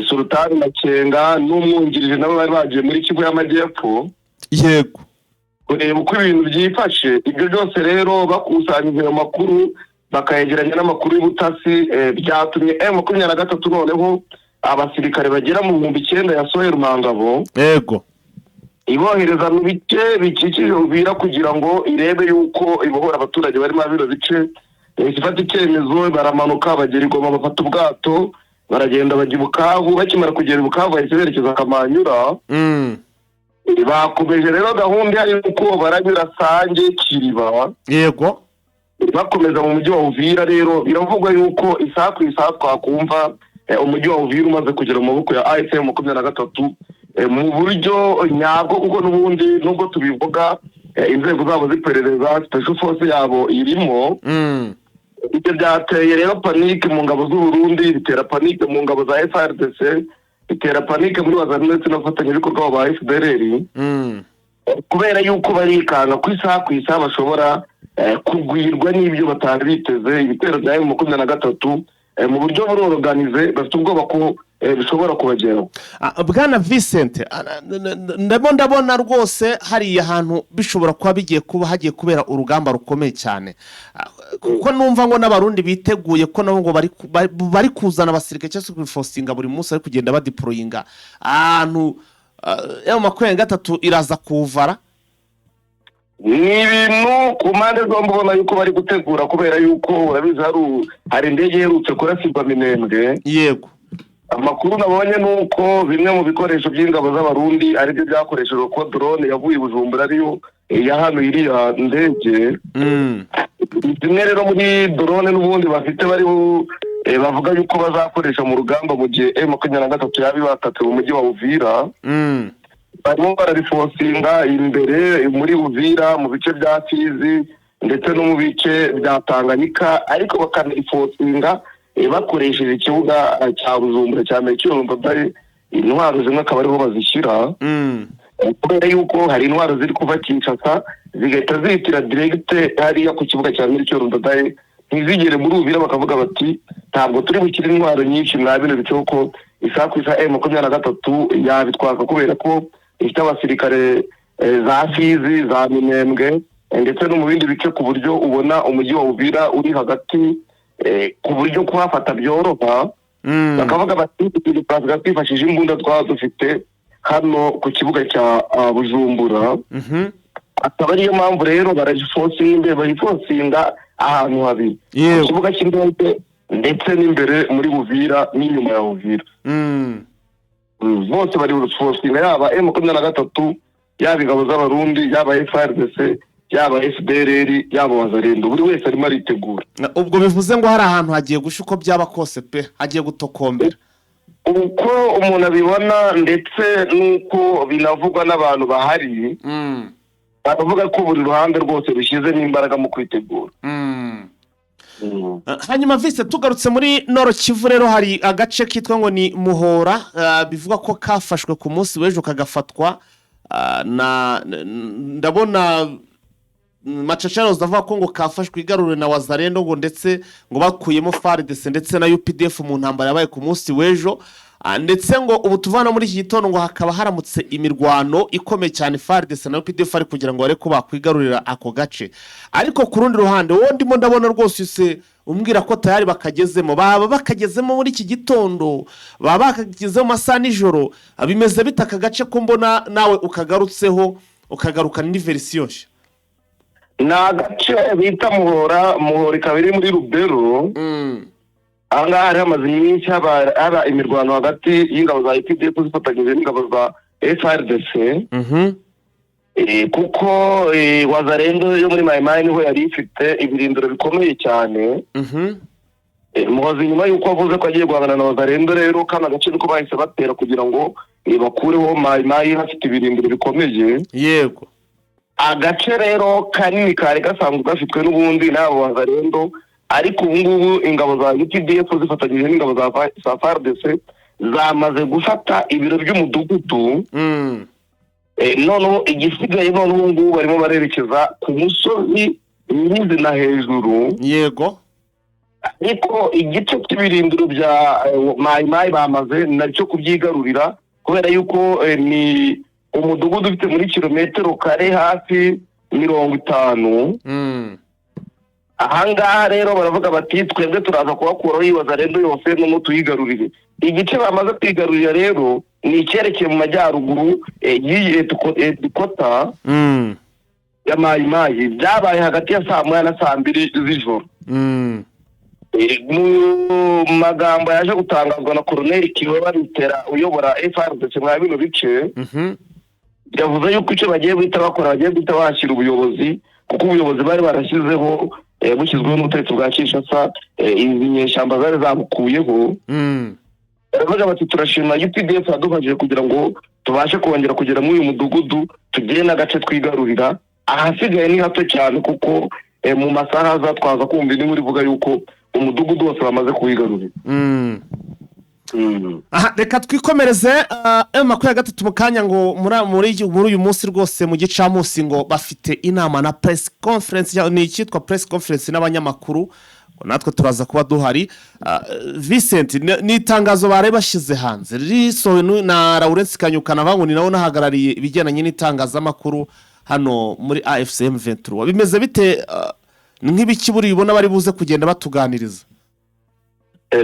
Sultan Makenga n'umwungirije nabo bari bagiye muri Kivu y'Amajyepfo
yego
kureba uko ibintu byifashe. Ibyo byose rero bakusanyije ayo makuru bakayegeranya n'amakuru y'ubutasi byatumye M23 noneho abasirikare bagera mu 9,000 yasohoye Rumangabo
yego
ibohereza mu bice bikikije Uvira kugira ngo irebe yuko ibohora abaturage bari mu biro bice. Ifata icyemezo baramanuka bagera Igoma bafata ubwato baragenda bajya Bukavu. Bakimara kugera Bukavu bahise berekeza Kamanyura. Bakomeje rero gahunda ari uko baranyura Sange Kiriba
yego
bakomeza mu mujyi wa Uvira. Rero biravugwa yuko isaha ku isaha twakumva umujyi wa Uvira umaze kugera mu maboko ya AFM 23 mu buryo nyabwo, kuko n'ubundi nubwo tubivuga inzego zabo ziperereza special force yabo irimo. Ibyo byateye rero panike mu ngabo z'u Burundi, bitera panike mu ngabo za FARDC, bitera panike muri wazana ndetse n'abafatanyabikorwa ba FDLR kubera yuko barikanga ku isaha bashobora kugwirwa n'ibyo batari biteze. Ibitero bya M23 mu buryo buroroganize bafite ubwoba ko bishobora kubageraho.
Bwana Vincent, ndabona rwose hari ahantu bishobora kuba bigiye kuba hagiye kubera urugamba rukomeye cyane, kuko numva ngo n'abarundi biteguye ko nabo ngo bari kuzana abasirikare cyangwa se kwifostinga buri munsi ari kugenda badeployinga ahantu M23 iraza kuvara.
Ni ibintu ku mpande zombi ubona yuko bari gutegura, kubera yuko urabizi hari indege iherutse kurasirwa Minembwe.
Yego
amakuru nabonye nuko bimwe mu bikoresho by'ingabo z'abarundi ari byo byakoreshejwe ko drone yavuye Bujumbura ariyo hano iriya ndege. Bimwe rero muri drone n'ubundi bafite bari bavuga yuko bazakoresha mu rugamba mu gihe M23 yabibatatse mu mujyi wa Uvira. Barimo bararifosinga imbere muri Uvira mu bice bya Fizi ndetse no mu bice bya Tanganyika, ariko bakanarifosinga bakoresheje ikibuga cya Bujumbura cya Metro Bay. Intwaro zimwe akaba ariho bazishyira kubera yuko hari intwaro ziri kuva Kinshasa zigahita zihitira direct hariya ku kibuga cya Metro Bay, ntizigere muri Uvira. Bakavuga bati ntabwo turi bukire intwaro nyinshi mwabino bice kuko isaha ku isaha M23 yabitwaka, kubera ko ifite abasirikare za Fizi za Minembwe ndetse no mu bindi bice, ku buryo ubona umujyi wa Uvira uri hagati ku buryo kuhafata byoroha. Bakavuga bati twifashishije imbunda twaba dufite hano ku kibuga cya Bujumbura. Akaba ariyo mpamvu rero barayifosinga ahantu habiri, ku kibuga cy'indege ndetse n'imbere muri Uvira n'inyuma ya Uvira. Bose bari gufosinga, yaba M23, yaba ingabo z'abarundi, yaba FARDC, yaba FDLR, yaba wazarendo. Buri wese arimo aritegura.
Ubwo bivuze ngo hari ahantu hagiye gusha uko byaba kose pe, hagiye gutokombera.
Uko umuntu abibona ndetse nuko binavugwa n'abantu bahari, baravuga ko buri ruhande rwose rushyizemo imbaraga mu kwitegura.
Hanyuma Vincent, tugarutse muri Nord Kivu rero hari agace kitwa ngo ni Muhora, bivuga ko kafashwe ku munsi w'ejo kagafatwa ndabona Macacaro zavuga ko ngo kafashwe igarurwe na wazarendo ngo ndetse ngo bakuyemo FARDC ndetse na UPDF mu ntambara yabaye ku munsi w'ejo, ndetse ngo ubu tuvana muri iki gitondo ngo hakaba haramutse imirwano ikomeye cyane FARDC na UPDF ari kugira ngo bare ko bakwigarurira ako gace. Ariko ku rundi ruhande wowe ndimo ndabona rwose se umbwira ko tayari bakagezemo, baba bakagezemo muri iki gitondo, baba bakagezemo masaha nijoro, bimeze bitaka gace ko mbona nawe ukagarutseho ukagarukana ni version nshya.
Na gace bita Muhora ikaba iri muri Rubero. Ahangaha hari hamaze iminsi haba imirwano hagati y'ingabo za UPDF zifatanyije n'ingabo za FARDC. Kuko wazarendo yo muri Mai Mai niho yari ifite ibirindiro bikomeye cyane. Muhozi nyuma y'uko avuze ko agiye guhangana na Wazalendo rero kandi agace niko bahise batera kugira ngo bakureho Mayi hafite ibirindiro bikomeye.
Yego.
Agace rero kanini kari gasanzwe gafitwe n'ubundi n'abo Wazalendo, ariko ubu ngubu ingabo za UPDF zifatanyije n'ingabo za FARDC zamaze gufata ibiro by'umudugudu. Noneho igisigaye none ubu ngubu barimo barerekeza ku musozi nyizi na hejuru.
Yego.
Ariko igice cy'ibirindiro bya Mayi bamaze nacyo kubyigarurira, kubera yuko ni umudugudu ufite muri kilometero kare hafi 50. Ahangaha rero baravuga bati twebwe turaza kubakuraho Wazalendo yose no tuyigarurire. Igice bamaze kwigarurira rero ni icyerekeye mu majyaruguru y'Edikota ya Mayi byabaye hagati ya saa 1 na saa 2 z'ijoro. Mu magambo yaje gutangazwa na Colonel Kiweba Bitera uyobora FARDC mwa bino bice, yavuze yuko icyo bagiye guhita bakora bagiye guhita bashyira ubuyobozi, kuko ubuyobozi bari barashyizweho bushyizweho n'ubutegetsi bwa Kinshasa, izi nyeshyamba zari zabukuyeho. Baravuga bati turashima UPDF yadufashije kugira ngo tubashe kongera kugera muri uyu mudugudu tugire n'agace twigarurira. Ahasigaye ni hato cyane kuko mu masaha azatwaza kumva inkuru ivuga yuko umudugudu wose bamaze kuwigarurira.
Reka twikomereze M23 mu kanya ngo muri uyu munsi rwose mu gicamunsi ngo bafite inama na press conference, ni icyitwa press conference n'abanyamakuru, natwe turaza kuba duhari. Vincent, ni itangazo bari bashyize hanze risohowe na Lawrence Kanyuka nabangu ni nawe nahagarariye ibigendanye n'itangazamakuru hano muri AFCM 23. Bimeze bite nk'ibiki buri ubona bari buze kugenda batuganiriza?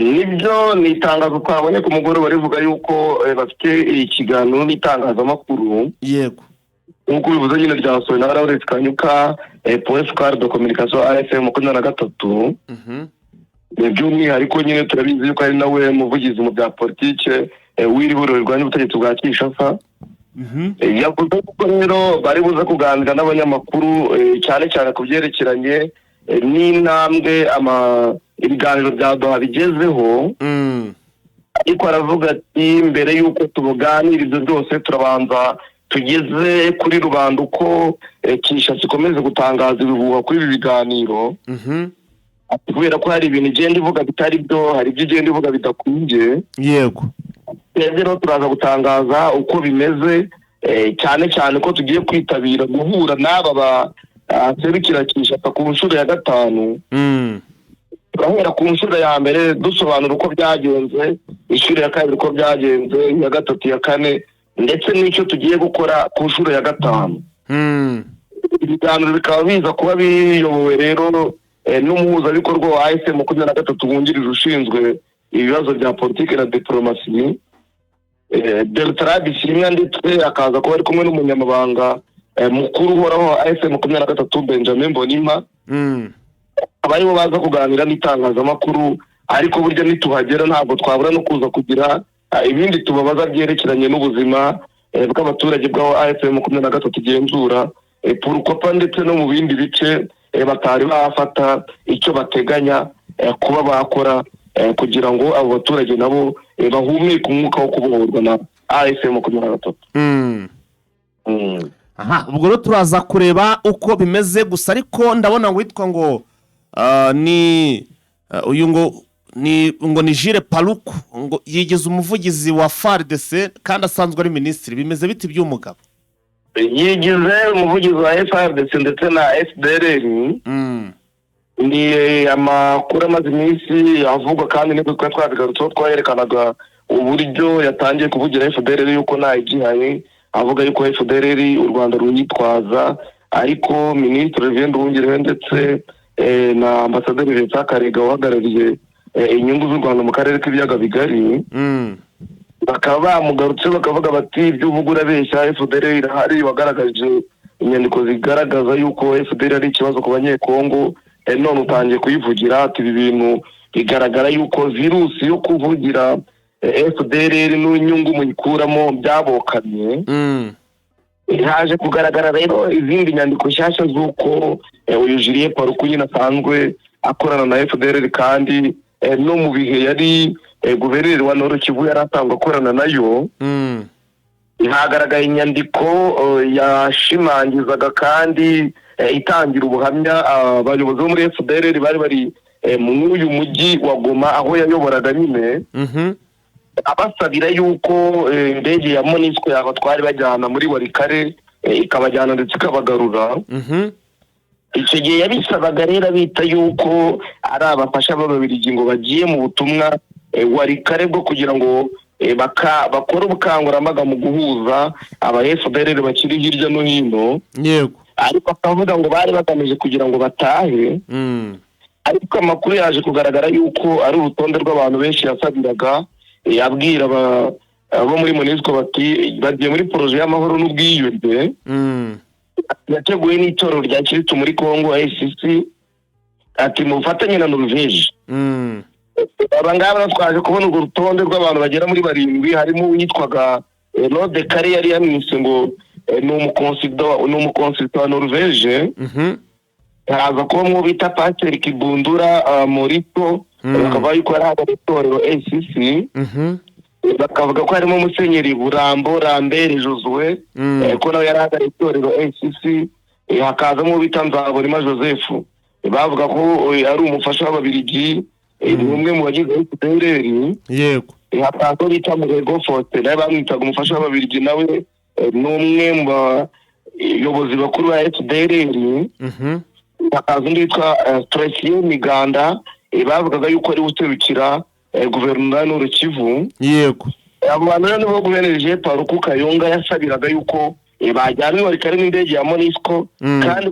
Nibyo ni itangazo twabonye ku mugoroba rivuga yuko bafite ikiganiro n'itangazamakuru.
Yego.
Nk'uko bivuze nyine ryasohowe na Lawrence Kanyuka, Police Car de Communication AFM 23. By'umwihariko nyine turabizi yuko ari nawe muvugizi mu bya politike w'ihuriro rirwanya ubutegetsi bwa Kinshasa. Yavuze ko rero bari buze kuganira n'abanyamakuru cyane cyane ku byerekeranye n'intambwe ibiganiro bya Doha bigezeho. Ariko aravuga ati mbere y'uko tubuganira ibyo byose turabanza tugeze kuri rubanda uko Kinshasa ikomeze gutangaza ibihuha kuri ibi biganiro. Kubera ko hari ibintu igenda ivuga bitari byo, hari ibyo igenda ivuga bidakwiye.
Yego.
Rero turaza gutangaza uko bimeze, cyane cyane ko tugiye kwitabira guhura n'aba serukira Kinshasa ku nshuro ya 5. Turahera ku nshuro ya mbere dusobanura uko byagenze, inshuro ya kabiri uko byagenze, ya 3 ya 4, ndetse n'icyo tugiye gukora ku nshuro ya 5. Ibiganiro bikaba biza kuba biyobowe rero n'umuhuzabikorwa wa AFCM 23 wungirije ushinzwe ibibazo bya politiki na diplomasi, Bertrand Bisimwa, ndetse akaza kuba ari kumwe n'umunyamabanga mukuru uhoraho AFCM 23 Benjamin Mbonimpa. Abaribo baza kuganira n'itangazamakuru, ariko burya nituhagera ntabwo twabura no kuza kugira ibindi tubabaza byerekeranye n'ubuzima bw'abaturage bw'aho AFCM 23 igenzura, Purukopa ndetse no mu bindi bice batari bafata icyo bateganya kuba bakora kugira ngo abo baturage nabo bahumeke umwuka wo kubohorwa na AFCM 23.
Ubwo rero turaza kureba uko bimeze gusa, ariko ndabona ngo witwa ngo ni uyu ngo ni Jules Paluku ngo yigeze umuvugizi wa FARDC kandi asanzwe ari minisitiri. Bimeze biti by'umugabo?
Yigeze umuvugizi wa FARDC ndetse na FDLR. Ni amakuru amaze iminsi avugwa kandi nibwo twabigarutseho, twayerekanaga uburyo yatangiye kuvugira FDLR yuko nta igihaye, avuga yuko FDLR u Rwanda runyitwaza, ariko Minisitiri Vincent Nduhungirehe ndetse na Ambasaderi Vincent Karega uhagarariye inyungu z'u Rwanda mu karere k'ibiyaga bigari, bakaba bamugarutse bakavuga bati ibyo uvuga urabeshya, FDLR irahari. Wagaragaje inyandiko zigaragaza yuko FDLR ari ikibazo ku banyekongo, none utangiye kuyivugira. Ati ibi bintu bigaragara yuko virusi yo kuvugira FDLR n'inyungu muyikuramo byabokamye. Haje kugaragara rero izindi nyandiko nshyashya z'uko uyu Jules Paluku nyine asanzwe akorana na FDLR kandi no mu bihe yari guverineri wa Nord Kivu yari asanzwe akorana nayo. Hagaragaye inyandiko yashimangizaga kandi itangira ubuhamya abayobozi bo muri FDLR bari mu uyu mujyi wa Goma aho yayoboraga nyine, abasabira yuko indege ya MONUSCO yabatwari bajyana muri Walikare ikabajyana ndetse ikabagarura. Icyo gihe yabisabaga rero bita yuko ari abafasha b'Ababiligi ngo bagiye mu butumwa Walikare bwo kugira ngo bakora ubukangurambaga mu guhuza aba FDLR bakiri hirya no hino.
Yego.
Ariko akavuga ngo bari bagamije kugira ngo batahe. Ariko amakuru yaje kugaragara yuko ari urutonde rw'abantu benshi yasabiraga, abwira abo muri MONUSCO bati bagiye muri projet y'amahoro n'ubwiyunge. Yateguye n'itorero rya Kristo muri Kongo ACC, ati mu bufatanye na Norvège. Abangaba twaje kubona urwo rutonde rw'abantu bagera muri 7, harimo uwitwaga Lode Kare yari yamwise ngo ni umukonsultant wa Norvège. Haza kuba mu bita Pasteur Kibundura Morito, bakaba yuko ari itorero ACC. Bakavuga ko harimo Musenyeri Burambo Lambert Josue, ko nawe yari itorero ACC. Hakazamo bita Nzabonima Joseph, bavuga ko ari umufasha w'Ababiligi, umwe mu bagize FDLR.
Yego.
Hakaza bita Murego Faustin, nawe bamwitaga umufasha w'Ababiligi, nawe n'umwe mu bayobozi bakuru ba FDLR. Hakaza undi witwa Tresien Miganda, bavugaga yuko ari userukira guverinoma Nord Kivu.
Yego.
Abo bantu rero nibo guverineri Paruku Kayonga yasabiraga yuko bajyanwe Walikare n'indege ya MONUSCO kandi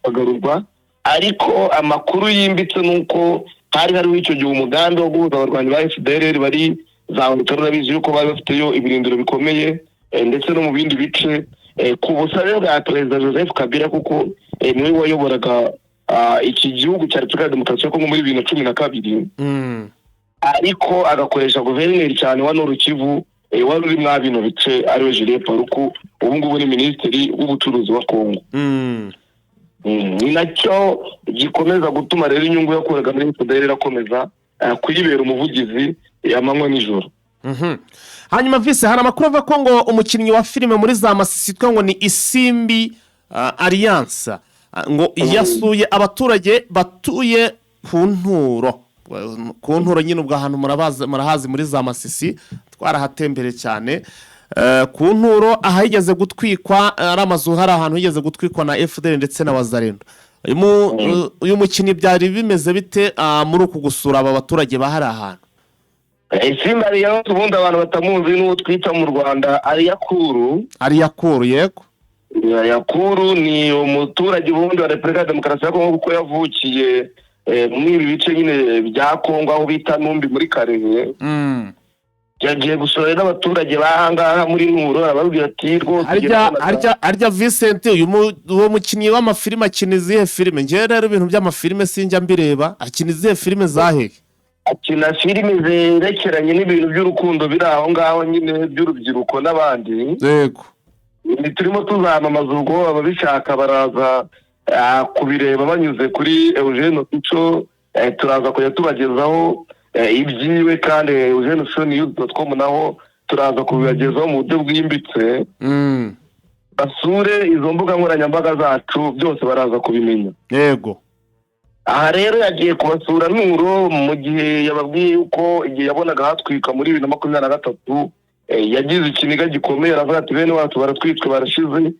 bagarurwa. Ariko amakuru yimbitse nuko hariho icyo gihe umugambi wo guhuza abarwanyi ba FDLR bari za Walikare, urabizi yuko bari bafiteyo ibirindiro bikomeye ndetse no mu bindi bice ku busabe bwa Perezida Joseph Kabila, kuko niwe wayoboraga iki gihugu cya Repubulika ya Demokarasi ya Kongo muri 2012. Ariko agakoresha guverineri cyane wa Nord Kivu wari uri mwa bino bice ariwe Julien Paruku, ubu ngubu ni minisitiri w'ubucuruzi wa Kongo. Ni nacyo gikomeza gutuma rero inyungu yo koraga muri FDLR akomeza kuyibera umuvugizi amanywa n'ijoro.
Hanyuma vise hari amakuru avuga ko ngo umukinnyi wa filime muri za Masisi ngo ni Isimbi Alliance ngo yasuye abaturage batuye ku nturo nyine ubwo ahantu murahazi muri za Masisi, twarahatembere cyane ku nturo ahigeze gutwikwa ari amazu, hari ahantu higeze gutwikwa na FDL ndetse na Wazalendo. Uyu mukinnyi byari bimeze bite muri uku gusura aba baturage bahari ahantu?
Isimbi Alliance ubundi abantu batamuzi n'uwo twita mu Rwanda Aliyakuru.
Yego.
Yakuru ni umuturage ubundi wa Repubulika ya Demokarasi ya Kongo kuko yavukiye muri ibi bice nyine bya Kongo aho bita Numbi muri Karehe. Yagiye gusura n'abaturage bahangaha muri Nturo, ababwira ati rwose arya Vincent uwo mukinnyi w'amafilime akina izihe filime? Ngewe rero ibintu by'amafilime sinjya mbireba. Akina izihe filime zahe? Akina filime zerekeranye n'ibintu by'urukundo biri aho ngaho nyine by'urubyiruko n'abandi.
Yego.
Turimo tuzamamaza ubwo ababishaka baraza kubireba banyuze kuri Eugene Fico, turaza kujya tubagezaho ibyiwe kandi Eugene Fico naho turaza kubibagezaho mu buryo bwimbitse. Basure izo mbuga nkoranyambaga zacu byose baraza kubimenya.
Yego.
Aha rero yagiye kubasura Nturo mu gihe yababwiye yuko igihe yabonaga hatwika muri 2023 yagize ikiniga gikomeye, aravuga ati bene wacu baratwitswe barashize.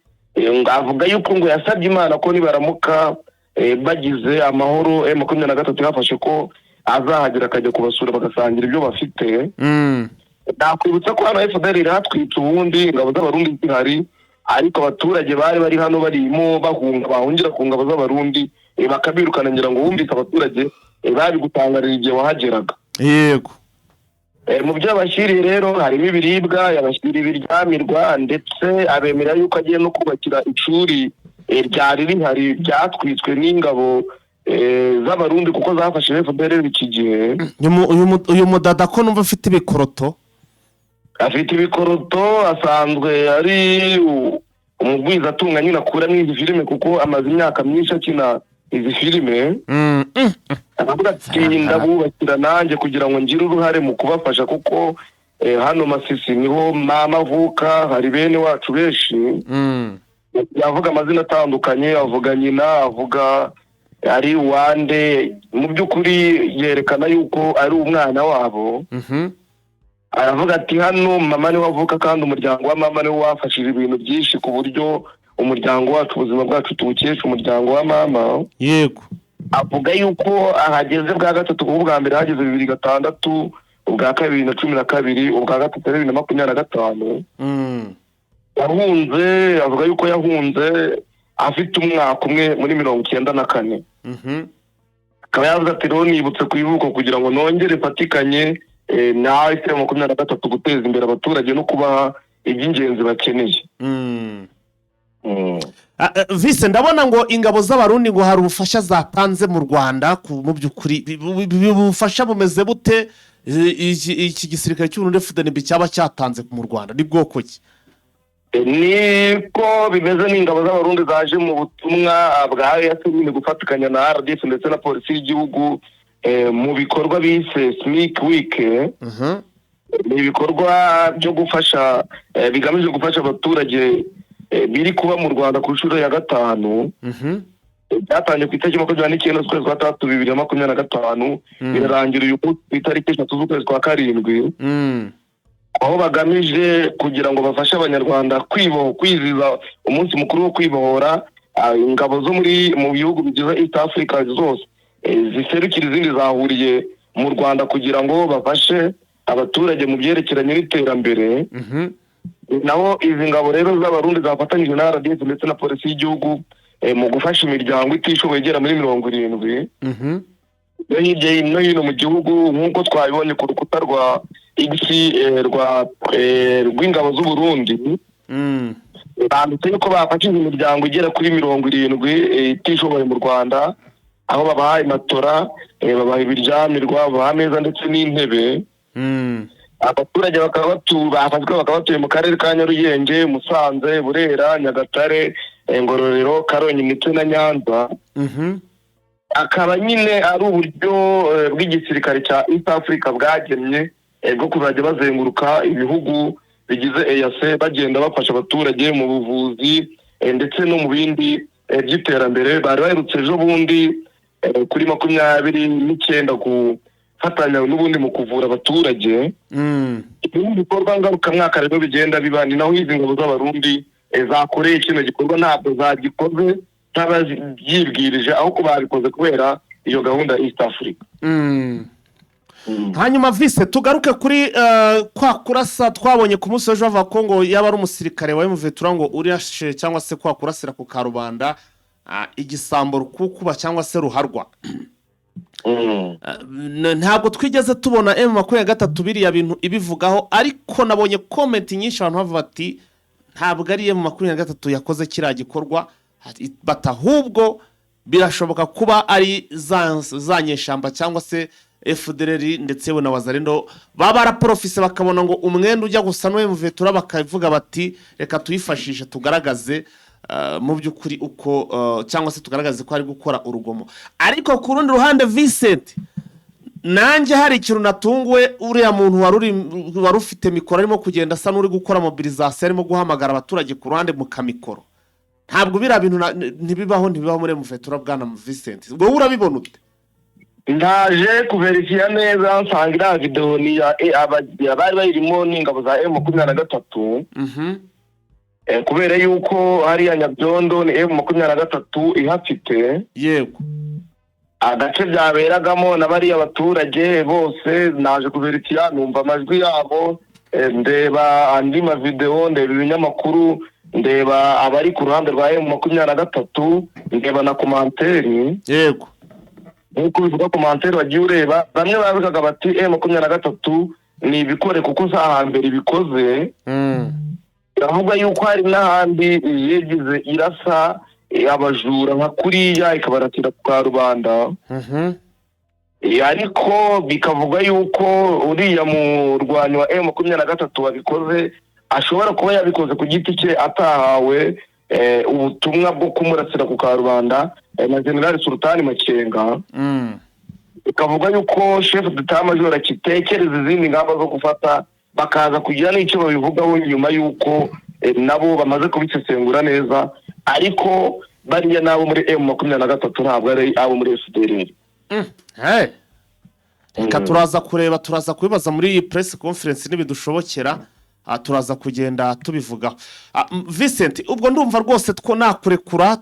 Avuga yuko ngo yasabye Imana ko nibaramuka bagize amahoro 2023 yafashe ko azahagera akajya kubasura bagasangira ibyo bafite. Nakwibutsa ko hano FDLR hatwitse ubundi ingabo z'Abarundi zihari, ariko abaturage bari hano barimo bahungira ku ngabo z'Abarundi bakabirukana, ngira ngo wumvise abaturage bari gutangarira igihe wahageraga.
Yego.
Mu byo abashyiriye rero harimo ibiribwa, yabashyiriye ibiryamirwa ndetse abemera yuko agiye no kubakira ishuri ryari rihari ryatwitswe n'ingabo z'Abarundi kuko zafashe FDLR iki gihe.
Uyu mudada ko numva afite ibikoroto?
Afite ibikoroto, asanzwe ari umugwiza atunga nyine akura n'izi filime kuko amaze imyaka myinshi akina izi filime aravuga ati ndabubakira nanjye kugira ngo ngire uruhare mu kubafasha kuko hano Masisi niho mama avuka, hari bene wacu benshi. Yavuga amazina atandukanye, avuga nyina, avuga ari wande, mu by'ukuri yerekana yuko ari umwana wabo. Aravuga ati hano mama niwe avuka kandi umuryango wa mama niwe wafashije ibintu byinshi ku buryo umuryango wacu, ubuzima bwacu tuwukesha umuryango wa mama.
Yego.
Avuga yuko ahageze bwa gatatu, kuko bwa mbere hageze 2006, ubwa kabiri 2012, ubwa gatatu 2025. Yahunze, avuga yuko yahunze afite umwaka umwe muri 1994. Akaba yavuze ati rero nibutse ku ivuko kugira ngo nongere patikanye na ICM 23 guteza imbere abaturage no kubaha iby'ingenzi bakeneye.
Vise, ndabona ngo ingabo z'abarundi ngo hari ubufasha zatanze mu Rwanda, mu by'ukuri ubufasha bumeze bute? Iki gisirikare cy'Uburundi FDNB cyaba cyatanze mu Rwanda ni bwoko ki?
Niko bimeze, n'ingabo z'abarundi zaje mu butumwa bwa yasubine gufatikanya na RDF ndetse na polisi y'igihugu mu bikorwa bise Sneak Week. Ni ibikorwa byo gufasha bigamije gufasha abaturage biri kuba mu Rwanda ku nshuro ya 5. Byatangiye ku itariki 29 z'ukwezi kwa 3 2025, birarangira uyu munsi ku itariki 3 z'ukwezi kwa 7. Aho bagamije kugira ngo bafashe abanyarwanda kwizihiza umunsi mukuru wo kwibohora. Ingabo zo mu bihugu bigize East Africa zose ziserukira izindi zahuriye mu Rwanda kugira ngo bafashe abaturage mu byerekeranye n'iterambere. Naho izi ngabo rero z'abarundi zafatanyije na RDF ndetse na polisi y'igihugu mu gufasha imiryango itishoboye igera muri 70. Hirya no hino mu gihugu, nk'uko twabibonye ku rukuta rwa X rw'ingabo z'Uburundi, banditse yuko bafashije imiryango igera kuri 70 itishoboye mu Rwanda, aho babahaye matora, babaha ibiryamirwa, babaha ameza ndetse n'intebe. Abaturage bakaba batuye mu karere ka Nyarugenge, Musanze, Burera, Nyagatare, Ngororero, Karongi ndetse na Nyanza. Akaba nyine ari uburyo bw'igisirikare cya East Africa bwagennye bwo kuzajya bazenguruka ibihugu bigize EAC bagenda bafasha abaturage mu buvuzi ndetse no mu bindi by'iterambere. Bari baherutse ejo bundi kuri 29 gufatanya n'ubundi mu kuvura abaturage. Ibindi bikorwa ngarukamwaka rero bigenda biba, ni naho izi ngabo z'abarundi zakoreye kino gikorwa. Ntabwo zagikoze nk'ababyibwirije, aho ko babikoze kubera iyo gahunda ya East Africa.
Hanyuma Vise, tugaruke kuri kwa kurasa twabonye ku munsi w'ejo bavuga ko ngo yaba ari umusirikare wa M23 ngo urashe cyangwa se kwa kurasira ku Karubanda igisambo rukukuba cyangwa se ruharwa. Ntabwo twigeze tubona M23 biriya bintu ibivugaho, ariko nabonye comment nyinshi abantu bavuga bati ntabwo ari M23 yakoze kiriya gikorwa, batahubwo birashoboka kuba ari za nyeshamba cyangwa se FDLR ndetse we na Wazalendo baba baraprofise bakabona ngo umwenda ujya gusa no M23 bakavuga bati reka tuyifashishe tugaragaze mu by'ukuri uko cyangwa se tugaragaze ko ari gukora urugomo. Ariko ku rundi ruhande Vincent, nanjye hari ikintu natunguwe, uriya muntu wari ufite mikoro arimo kugenda asa n'uri gukora mobilisation, arimo guhamagara abaturage ku ruhande mu kamikoro. Ntabwo bira bintu ntibibaho muri M23 bwana Vincent, wowe urabibona ute?
Ndaje kuverifia neza nsanga iriya video ni abari bayirimo n'ingabo za M23. Kubera yuko hariya Nyabyondo ni M23 ihafite.
Yego.
Agace byaberagamo n'abari abaturage bose, naje kuverifia numva amajwi yabo, ndeba andi ma video, ndeba ibinyamakuru, ndeba abari ku ruhande rwa M23, ndeba na komanteri.
Yego.
Nkuko bivuga komanteri wagiye ureba, bamwe bavugaga bati M23 ni ibikore kuko hambere bikoze. Iravuga yuko hari n'ahandi yegize irasa abajura nka kuriya ikabaratira ku Karubanda. Ariko bikavuga yuko uriya murwanyi wa M23 wabikoze ashobora kuba yabikoze ku giti cye atahawe ubutumwa bwo kumurasira ku karubanda na General Sultan Makenga ikavuga yuko chef d'état major akitekereza izindi ngamba zo gufata bakaza kugira n'icyo babivugaho nyuma yuko nabo bamaze kubisesengura neza ariko bariya nabo muri M23 ntabwo ari abo muri FDLR.
Reka turaza kureba turaza kubibaza muri iyi press conference nibidushobokera turaza kugenda tubivuga. Vincent ubwo ndumva rwose two nakurekura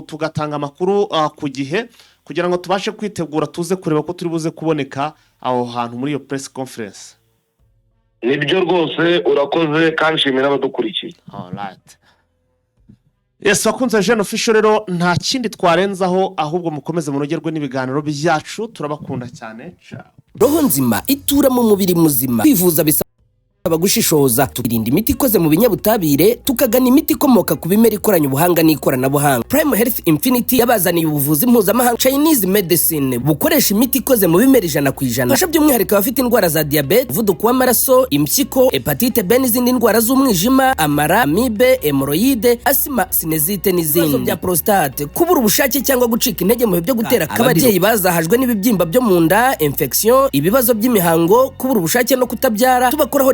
tugatanga amakuru ku gihe kugira ngo tubashe kwitegura tuze kureba ko turi buze kuboneka aho hantu muri iyo press conference.
Nibyo rwose urakoze kandi shimira abadukurikiye.
Alright. Yes, wakunze Jeune Official rero nta kindi twarenzaho ahubwo mukomeze munogerwe n'ibiganiro byacu turabakunda cyane.
Roho nzima itura mu mubiri muzima kwivuza abagushishoza tukirinda imiti ikoze mu binyabutabire tukagana imiti ikomoka ku bimera ikoranye ubuhanga n'ikoranabuhanga. Prime Health Infinity yabazaniye ubuvuzi mpuzamahanga Chinese medicine bukoresha imiti ikoze mu bimera 100%. Fasha by'umwihariko abafite indwara za diabete, umuvuduko w'amaraso, impyiko, hepatite B n'izindi ndwara z'umwijima, amara, amibe, hemorrhoide, asima, sinezite n'izindi bya prostate, kubura ubushake cyangwa gucika intege mu byo gutera kababyeyi bazahajwe n'ibibyimba byo mu nda, infection, ibibazo by'imihango, kubura ubushake no kutabyara tubakoraho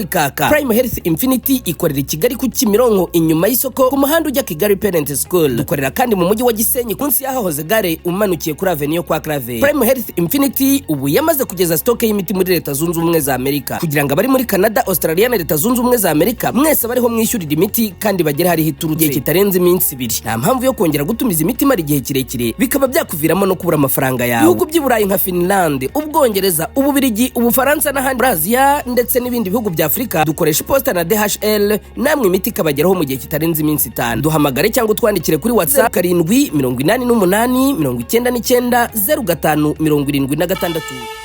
Prime Health Infinity ikorera i Kigali ku Kimironko inyuma y'isoko ku muhanda ujya Kigali Parent School. Dukorera kandi mu mujyi wa Gisenyi kunsi yahoze gare umanukiye kuri Avenue kwa Clave. Prime Health Infinity ubu yamaze kugeza stock y'imiti muri Leta Zunze Ubumwe za Amerika kugira ngo abari muri Canada, Australia na Leta Zunze Ubumwe za Amerika mwese bariho mwishyurira imiti kandi bagera hari hiturutse kitarenze iminsi 2. Nta mpamvu yo kongera gutumiza imiti mari igihe kirekire bikaba byakuviramo no kubura amafaranga yawe. Ibihugu by'Iburayi nka Finland, Ubwongereza, Ububiligi, Ubufaransa na Brazil ndetse n'ibindi bihugu bya Afrika dukoresha posta na DHL namwe imiti kabageraho mu gihe kitarenze iminsi 5. Duhamagare cyangwa twandikire kuri WhatsApp 788 99 99 05 76.